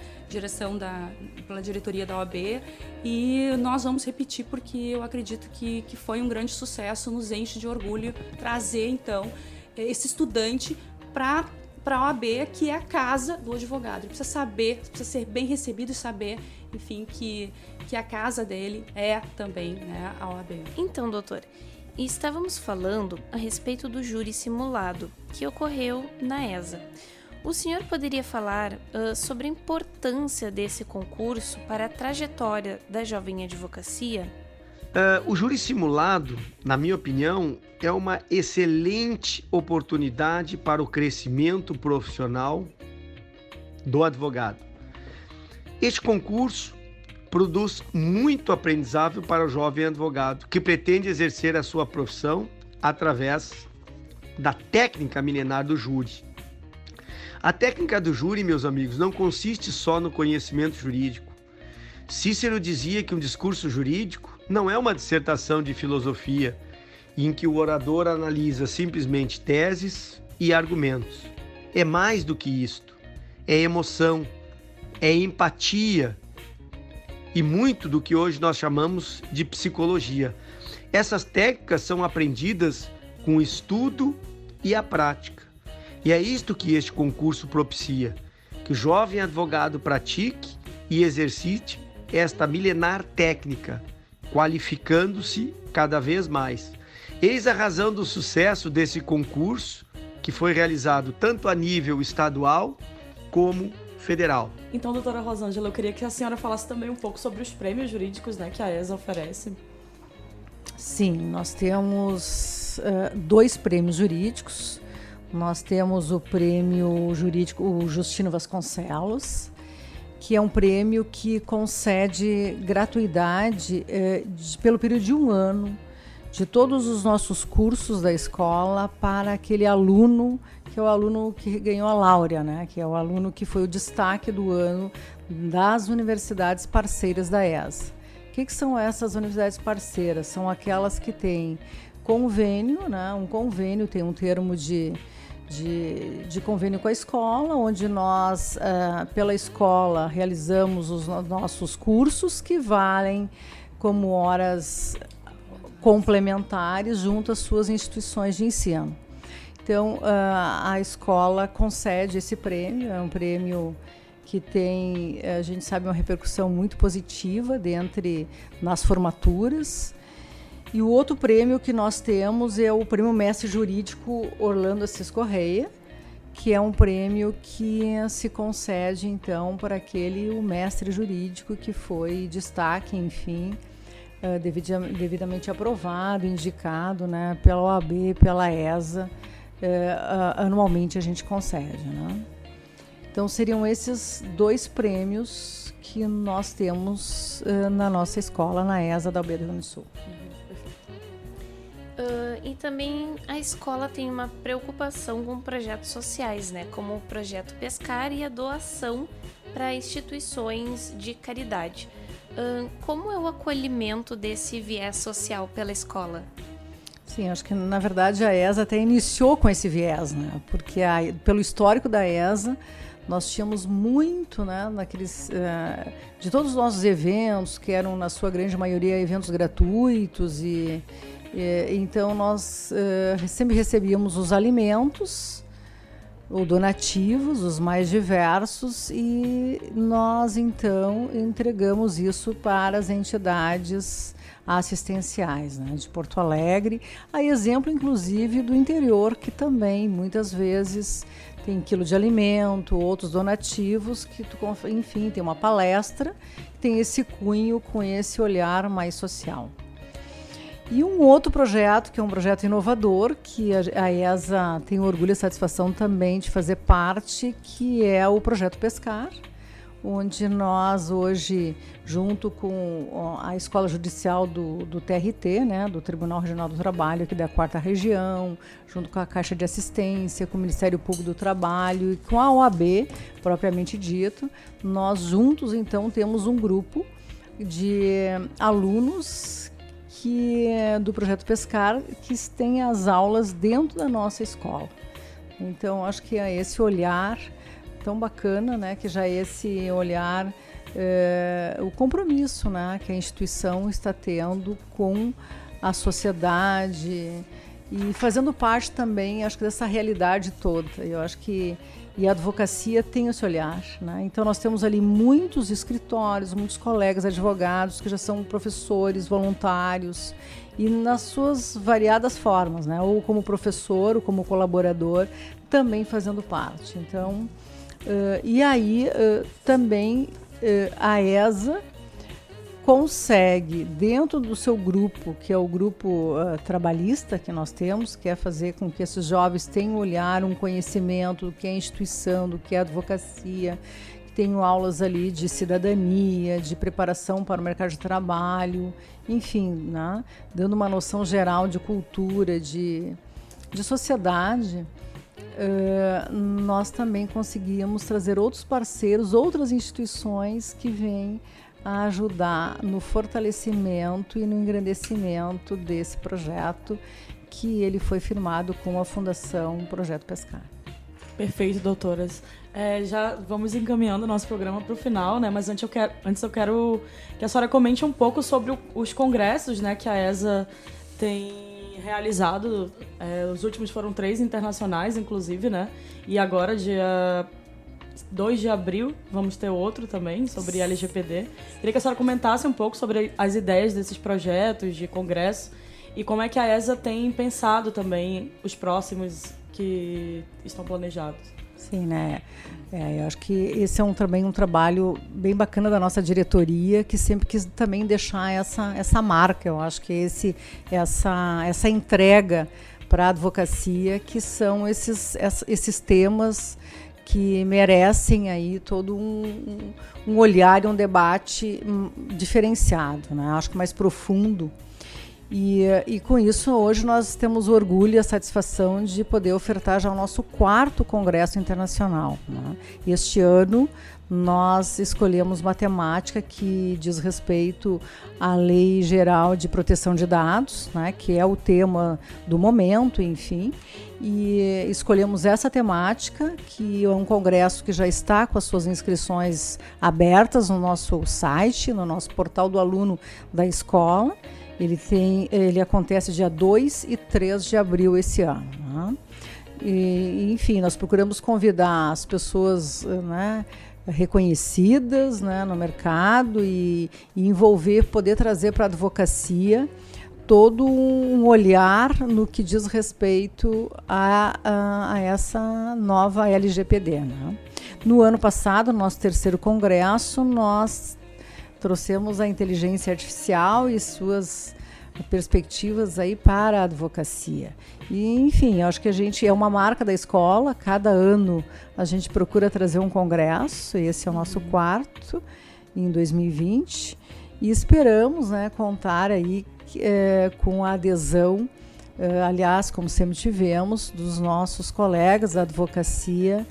diretoria da OAB, e nós vamos repetir porque eu acredito que foi um grande sucesso, nos enche de orgulho trazer, então, esse estudante para a OAB, que é a casa do advogado. Ele precisa ser bem recebido e saber, enfim, que a casa dele é também, a OAB. Então, doutor, estávamos falando a respeito do júri simulado que ocorreu na ESA. O senhor poderia falar sobre a importância desse concurso para a trajetória da jovem advocacia? O júri simulado, na minha opinião, é uma excelente oportunidade para o crescimento profissional do advogado. Este concurso produz muito aprendizado para o jovem advogado que pretende exercer a sua profissão através da técnica milenar do júri. A técnica do júri, meus amigos, não consiste só no conhecimento jurídico. Cícero dizia que um discurso jurídico não é uma dissertação de filosofia em que o orador analisa simplesmente teses e argumentos. É mais do que isto. É emoção, é empatia e muito do que hoje nós chamamos de psicologia. Essas técnicas são aprendidas com o estudo e a prática. E é isto que este concurso propicia, que o jovem advogado pratique e exercite esta milenar técnica, qualificando-se cada vez mais. Eis a razão do sucesso desse concurso, que foi realizado tanto a nível estadual como federal. Então, doutora Rosângela, eu queria que a senhora falasse também um pouco sobre os prêmios jurídicos, né, que a ESA oferece. Sim, nós temos 2 prêmios jurídicos. Nós temos o prêmio jurídico, o Justino Vasconcelos, que é um prêmio que concede gratuidade pelo período de 1 ano de todos os nossos cursos da escola para aquele aluno, que é o aluno que ganhou a Láurea, né? Que é o aluno que foi o destaque do ano das universidades parceiras da ESA. O que são essas universidades parceiras? São aquelas que têm convênio, né? Um convênio tem um termo de convênio com a escola, onde nós, pela escola, realizamos os nossos cursos que valem como horas complementares junto às suas instituições de ensino. Então, a escola concede esse prêmio, é um prêmio que tem, a gente sabe, uma repercussão muito positiva nas formaturas. E o outro prêmio que nós temos é o Prêmio Mestre Jurídico Orlando Assis Correia, que é um prêmio que se concede, então, para o mestre jurídico que foi destaque, enfim, devidamente aprovado, indicado, né, pela OAB, pela ESA, anualmente a gente concede, né? Então, seriam esses 2 prêmios que nós temos na nossa escola, na ESA da OAB do Rio Grande do Sul. E também a escola tem uma preocupação com projetos sociais, né? Como o Projeto Pescar e a doação para instituições de caridade. Como é o acolhimento desse viés social pela escola? Sim, acho que na verdade a ESA até iniciou com esse viés, né? Porque pelo histórico da ESA, nós tínhamos muito, né, de todos os nossos eventos, que eram na sua grande maioria eventos gratuitos, então nós sempre recebíamos os alimentos, ou donativos, os mais diversos, e nós então entregamos isso para as entidades assistenciais, né, de Porto Alegre, a exemplo inclusive do interior, que também muitas vezes tem quilo de alimento, outros donativos, que enfim, tem uma palestra, tem esse cunho com esse olhar mais social. E um outro projeto, que é um projeto inovador, que a ESA tem o orgulho e a satisfação também de fazer parte, que é o Projeto Pescar, onde nós hoje, junto com a Escola Judicial do TRT, né, do Tribunal Regional do Trabalho, aqui da 4ª Região, junto com a Caixa de Assistência, com o Ministério Público do Trabalho e com a OAB, propriamente dito, nós juntos, então, temos um grupo de alunos do Projeto Pescar, que tem as aulas dentro da nossa escola. Então, acho que é esse olhar tão bacana, né, que já é esse olhar, o compromisso, né, que a instituição está tendo com a sociedade e fazendo parte também, acho que, dessa realidade toda. Eu acho que a advocacia tem esse olhar, né? Então nós temos ali muitos escritórios, muitos colegas advogados que já são professores, voluntários, e nas suas variadas formas, né? Ou como professor, ou como colaborador, também fazendo parte. Então, e aí também a ESA consegue, dentro do seu grupo, que é o grupo trabalhista que nós temos, que é fazer com que esses jovens tenham um olhar, um conhecimento do que é a instituição, do que é a advocacia, que tenham aulas ali de cidadania, de preparação para o mercado de trabalho, enfim, né? Dando uma noção geral de cultura, de sociedade. Nós também conseguimos trazer outros parceiros, outras instituições que vêm a ajudar no fortalecimento e no engrandecimento desse projeto, que ele foi firmado com a Fundação Projeto Pescar. Perfeito, doutoras. Já vamos encaminhando o nosso programa para o final, né? Mas antes eu quero que a senhora comente um pouco sobre os congressos, né, que a ESA tem realizado. Os últimos foram 3 internacionais, inclusive, né? E agora, dia 2 de abril, vamos ter outro também, sobre LGPD. Queria que a senhora comentasse um pouco sobre as ideias desses projetos de congresso e como é que a ESA tem pensado também os próximos que estão planejados. Sim, né? Eu acho que esse é também um trabalho bem bacana da nossa diretoria, que sempre quis também deixar essa marca. Eu acho que essa entrega para a advocacia, que são esses temas que merecem aí todo um olhar e um debate diferenciado, né? Acho que mais profundo. E com isso, hoje nós temos o orgulho e a satisfação de poder ofertar já o nosso 4º Congresso Internacional, né? Este ano nós escolhemos uma temática que diz respeito à Lei Geral de Proteção de Dados, né? Que é o tema do momento, enfim. E escolhemos essa temática, que é um congresso que já está com as suas inscrições abertas no nosso site, no nosso portal do aluno da escola. Ele acontece dia 2 e 3 de abril esse ano, né? Enfim, nós procuramos convidar as pessoas, né, reconhecidas, né, no mercado e poder trazer para a advocacia todo um olhar no que diz respeito a essa nova LGPD, né? No ano passado, no nosso 3º congresso, nós trouxemos a inteligência artificial e suas perspectivas aí para a advocacia. E, enfim, acho que a gente é uma marca da escola. Cada ano a gente procura trazer um congresso. Esse é o nosso 4º em 2020 e esperamos, né, contar aí com a adesão, aliás, como sempre tivemos, dos nossos colegas da advocacia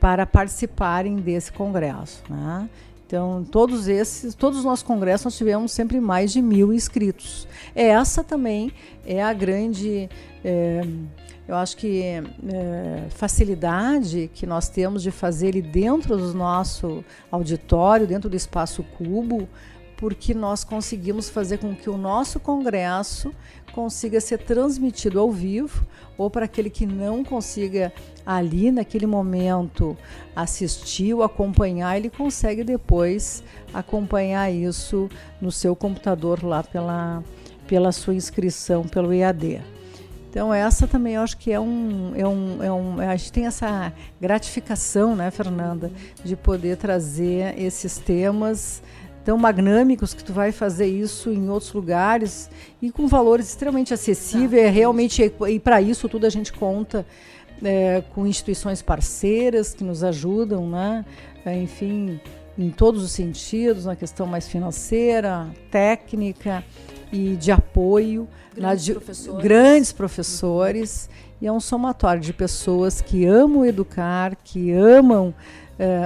para participarem desse congresso, né? Então, todos os nossos congressos, nós tivemos sempre mais de 1.000 inscritos. Essa também é a grande, eu acho que, facilidade que nós temos de fazer ele dentro do nosso auditório, dentro do Espaço Cubo, porque nós conseguimos fazer com que o nosso congresso consiga ser transmitido ao vivo, ou para aquele que não consiga ali, naquele momento, assistir ou acompanhar, ele consegue depois acompanhar isso no seu computador lá pela sua inscrição, pelo EAD. Então, essa também eu acho que a gente tem essa gratificação, né, Fernanda, de poder trazer esses temas tão magnâmicos, que tu vai fazer isso em outros lugares e com valores extremamente acessíveis. Realmente, e para isso tudo a gente conta com instituições parceiras que nos ajudam, né? Enfim, em todos os sentidos, na questão mais financeira, técnica e de apoio. Grandes professores. E é um somatório de pessoas que amam educar, que amam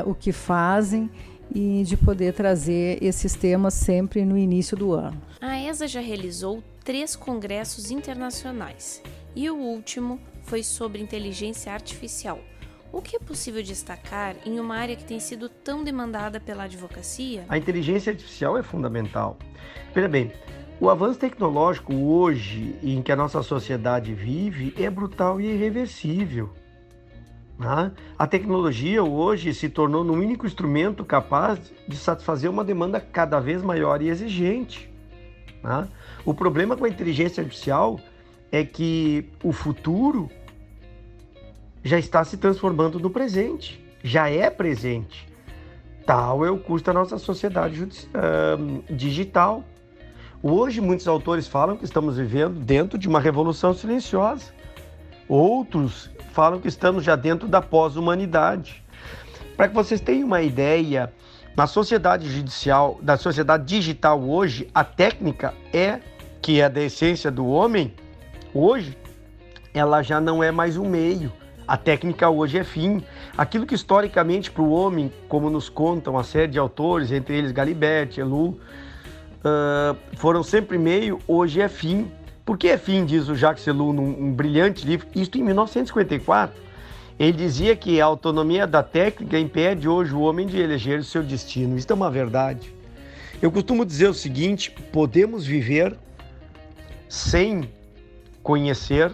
o que fazem, e de poder trazer esses temas sempre no início do ano. A ESA já realizou 3 congressos internacionais e o último foi sobre inteligência artificial. O que é possível destacar em uma área que tem sido tão demandada pela advocacia? A inteligência artificial é fundamental. Veja bem, o avanço tecnológico hoje, em que a nossa sociedade vive, é brutal e irreversível. A tecnologia hoje se tornou um único instrumento capaz de satisfazer uma demanda cada vez maior e exigente. O problema com a inteligência artificial é que o futuro já está se transformando no presente, já é presente. Tal é o custo da nossa sociedade digital. Hoje, muitos autores falam que estamos vivendo dentro de uma revolução silenciosa. Outros falam que estamos já dentro da pós-humanidade. Para que vocês tenham uma ideia, na sociedade digital hoje, a técnica que é da essência do homem, hoje, ela já não é mais um meio. A técnica hoje é fim. Aquilo que historicamente para o homem, como nos contam uma série de autores, entre eles Galiberti, Ellul, foram sempre meio, hoje é fim. Por que é fim, diz o Jacques Ellul num brilhante livro, isto em 1954. Ele dizia que a autonomia da técnica impede hoje o homem de eleger o seu destino. Isso é uma verdade. Eu costumo dizer o seguinte: podemos viver sem conhecer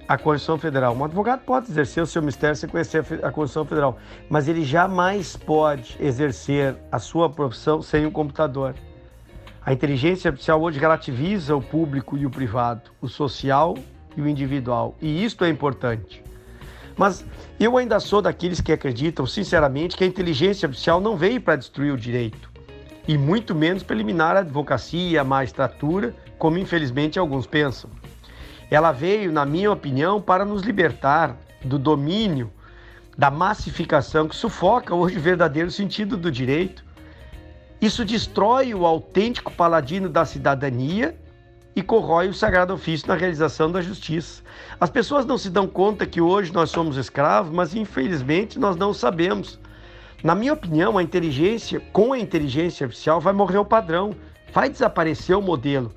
a Constituição Federal. Um advogado pode exercer o seu mistério sem conhecer a Constituição Federal, mas ele jamais pode exercer a sua profissão sem o computador. A inteligência artificial hoje relativiza o público e o privado, o social e o individual, e isto é importante. Mas eu ainda sou daqueles que acreditam, sinceramente, que a inteligência artificial não veio para destruir o direito, e muito menos para eliminar a advocacia, a magistratura, como infelizmente alguns pensam. Ela veio, na minha opinião, para nos libertar do domínio, da massificação que sufoca hoje o verdadeiro sentido do direito. Isso destrói o autêntico paladino da cidadania e corrói o sagrado ofício na realização da justiça. As pessoas não se dão conta que hoje nós somos escravos, mas infelizmente nós não sabemos. Na minha opinião, com a inteligência artificial vai morrer o padrão, vai desaparecer o modelo,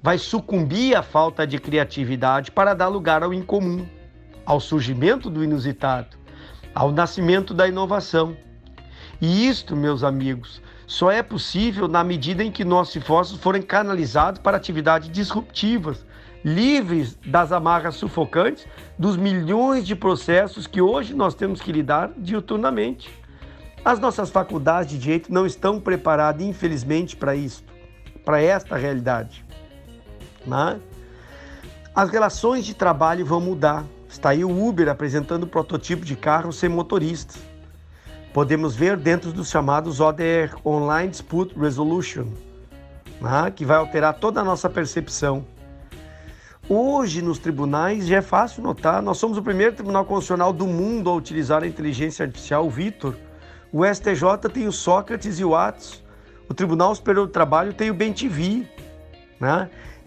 vai sucumbir à falta de criatividade para dar lugar ao incomum, ao surgimento do inusitado, ao nascimento da inovação. E isto, meus amigos, só é possível na medida em que nossos esforços forem canalizados para atividades disruptivas, livres das amarras sufocantes dos milhões de processos que hoje nós temos que lidar diuturnamente. As nossas faculdades de direito não estão preparadas, infelizmente, para isto, para esta realidade. Mas as relações de trabalho vão mudar. Está aí o Uber apresentando o protótipo de carro sem motoristas. Podemos ver dentro dos chamados ODR, Online Dispute Resolution, que vai alterar toda a nossa percepção. Hoje, nos tribunais, já é fácil notar, nós somos o primeiro tribunal constitucional do mundo a utilizar a inteligência artificial, o Vitor. O STJ tem o Sócrates e o Atos. O Tribunal Superior do Trabalho tem o BenTV.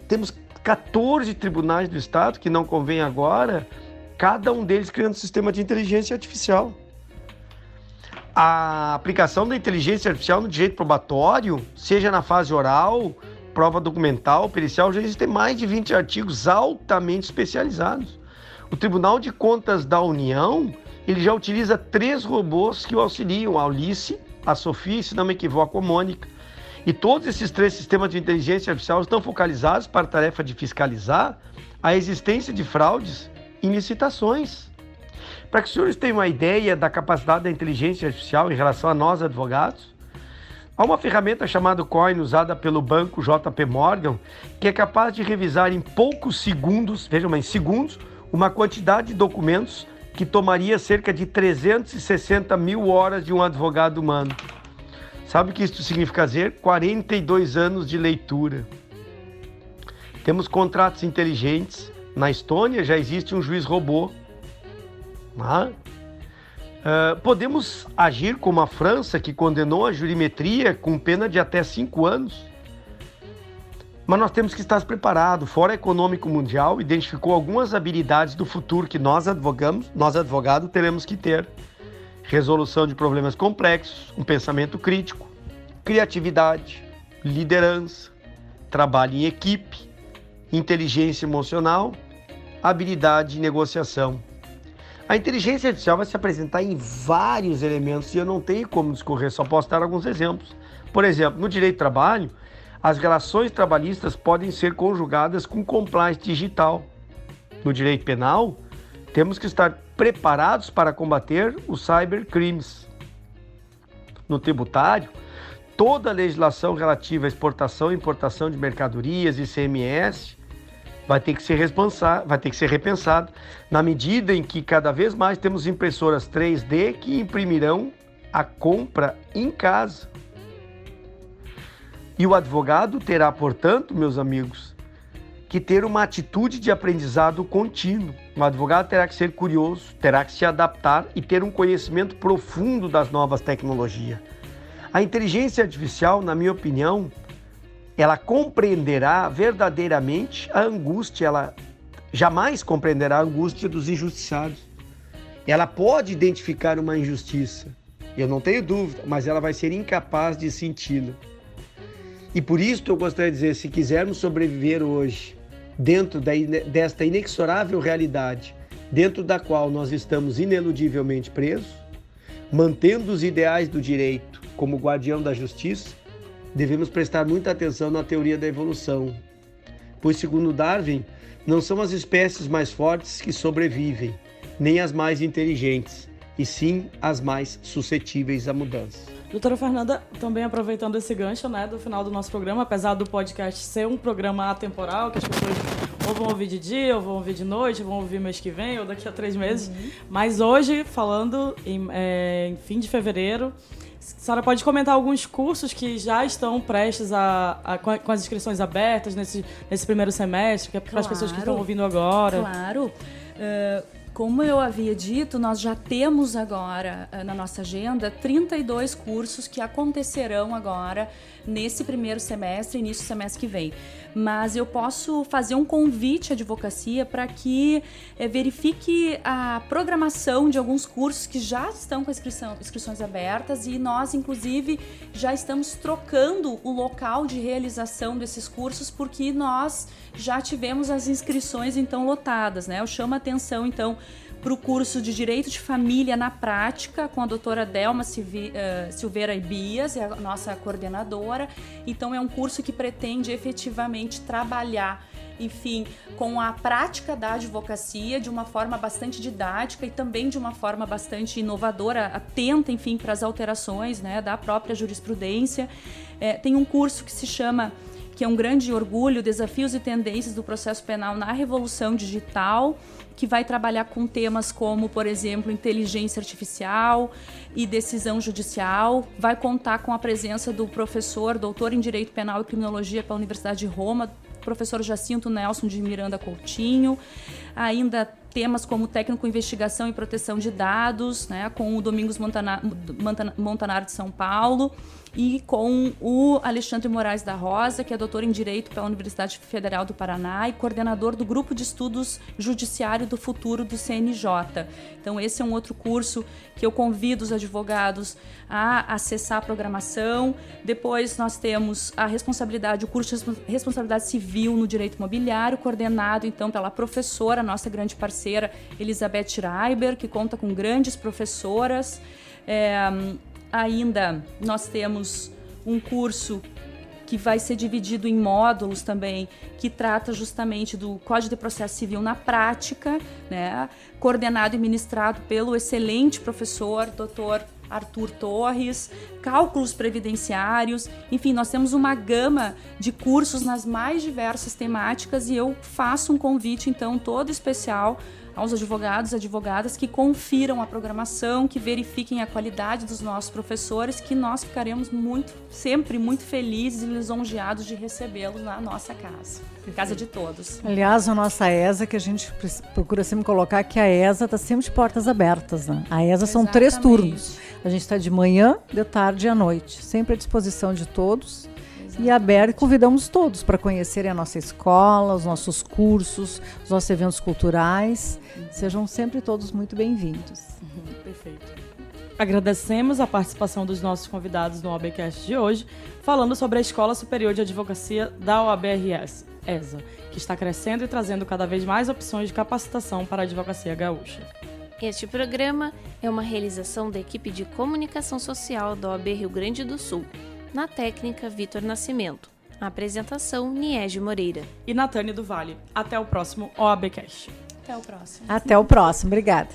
Temos 14 tribunais do Estado, que não convém agora, cada um deles criando um sistema de inteligência artificial. A aplicação da inteligência artificial no direito probatório, seja na fase oral, prova documental, pericial, já existem mais de 20 artigos altamente especializados. O Tribunal de Contas da União, ele já utiliza 3 robôs que o auxiliam, a Ulice, a Sofia e, se não me equivoco, a Mônica. E todos esses 3 sistemas de inteligência artificial estão focalizados para a tarefa de fiscalizar a existência de fraudes em licitações. Para que os senhores tenham uma ideia da capacidade da inteligência artificial em relação a nós, advogados, há uma ferramenta chamada Coin, usada pelo banco JP Morgan, que é capaz de revisar em poucos segundos, vejam bem, segundos, uma quantidade de documentos que tomaria cerca de 360 mil horas de um advogado humano. Sabe o que isso significa dizer? 42 anos de leitura. Temos contratos inteligentes. Na Estônia já existe um juiz robô. Podemos agir como a França, que condenou a jurimetria com pena de até 5 anos. Mas nós temos que estar preparados. O Fórum Econômico Mundial identificou algumas habilidades do futuro que nós advogados, teremos que ter. Resolução de problemas complexos, um pensamento crítico, criatividade, liderança, trabalho em equipe, inteligência emocional, habilidade de negociação. A inteligência artificial vai se apresentar em vários elementos e eu não tenho como discorrer, só posso dar alguns exemplos. Por exemplo, no direito do trabalho, as relações trabalhistas podem ser conjugadas com compliance digital. No direito penal, temos que estar preparados para combater os cybercrimes. No tributário, toda a legislação relativa à exportação e importação de mercadorias e ICMS vai ter que ser repensado na medida em que cada vez mais temos impressoras 3D que imprimirão a compra em casa. E o advogado terá, portanto, meus amigos, que ter uma atitude de aprendizado contínuo. O advogado terá que ser curioso, terá que se adaptar e ter um conhecimento profundo das novas tecnologias. A inteligência artificial, na minha opinião, ela compreenderá verdadeiramente a angústia, ela jamais compreenderá a angústia dos injustiçados. Ela pode identificar uma injustiça, eu não tenho dúvida, mas ela vai ser incapaz de senti-la. E por isso eu gostaria de dizer, se quisermos sobreviver hoje, dentro desta inexorável realidade dentro da qual nós estamos ineludivelmente presos, mantendo os ideais do direito como guardião da justiça, devemos prestar muita atenção na teoria da evolução, pois, segundo Darwin, não são as espécies mais fortes que sobrevivem, nem as mais inteligentes, e sim as mais suscetíveis a mudanças. Doutora Fernanda, também aproveitando esse gancho, né, do final do nosso programa, apesar do podcast ser um programa atemporal, que as pessoas ou vão ouvir de dia, ou vão ouvir de noite, ou vão ouvir mês que vem, ou daqui a 3 meses, mas hoje, falando em fim de fevereiro, a senhora pode comentar alguns cursos que já estão prestes com as inscrições abertas nesse primeiro semestre, que é para as pessoas que estão ouvindo agora? Claro. Como eu havia dito, nós já temos agora na nossa agenda 32 cursos que acontecerão agora nesse primeiro semestre, início do semestre que vem. Mas eu posso fazer um convite à advocacia para que verifique a programação de alguns cursos que já estão com inscrições abertas, e nós, inclusive, já estamos trocando o local de realização desses cursos, porque nós já tivemos as inscrições, então, lotadas, né? Eu chamo a atenção, então, para o curso de Direito de Família na Prática, com a doutora Delma Silveira Ibias, é a nossa coordenadora. Então, é um curso que pretende efetivamente trabalhar, enfim, com a prática da advocacia de uma forma bastante didática e também de uma forma bastante inovadora, atenta, enfim, para as alterações, né, da própria jurisprudência. Tem um curso que se chama, que é um grande orgulho, Desafios e Tendências do Processo Penal na Revolução Digital, que vai trabalhar com temas como, por exemplo, inteligência artificial e decisão judicial. Vai contar com a presença do professor, doutor em Direito Penal e Criminologia pela Universidade de Roma, professor Jacinto Nelson de Miranda Coutinho. Ainda temas como técnico em investigação e proteção de dados, né, com o Domingos Montanaro de São Paulo, e com o Alexandre Moraes da Rosa, que é doutor em Direito pela Universidade Federal do Paraná e coordenador do Grupo de Estudos Judiciário do Futuro do CNJ. Então, esse é um outro curso que eu convido os advogados a acessar a programação. Depois, nós temos a responsabilidade, o curso de Responsabilidade Civil no Direito Imobiliário, coordenado, então, pela professora, nossa grande parceira, Elizabeth Schreiber, que conta com grandes professoras. Ainda nós temos um curso que vai ser dividido em módulos também, que trata justamente do Código de Processo Civil na prática, né? Coordenado e ministrado pelo excelente professor, Dr. Arthur Torres, cálculos previdenciários. Enfim, nós temos uma gama de cursos nas mais diversas temáticas, e eu faço um convite, então, todo especial aos advogados e advogadas que confiram a programação, que verifiquem a qualidade dos nossos professores, que nós ficaremos sempre muito felizes e lisonjeados de recebê-los na nossa casa, casa de todos. Aliás, a nossa ESA, que a gente procura sempre colocar, que a ESA está sempre de portas abertas, né? A ESA são 3 turnos. A gente está de manhã, de tarde e à noite, sempre à disposição de todos. E aberto, convidamos todos para conhecerem a nossa escola, os nossos cursos, os nossos eventos culturais. Sejam sempre todos muito bem-vindos. Perfeito. Agradecemos a participação dos nossos convidados no OABcast de hoje, falando sobre a Escola Superior de Advocacia da OAB-RS, ESA, que está crescendo e trazendo cada vez mais opções de capacitação para a advocacia gaúcha. Este programa é uma realização da equipe de comunicação social da OAB Rio Grande do Sul. Na técnica, Vitor Nascimento. A apresentação, Niege Moreira. E Natânia do Vale. Até o próximo OABcast. Até o próximo. Até o próximo. Obrigada.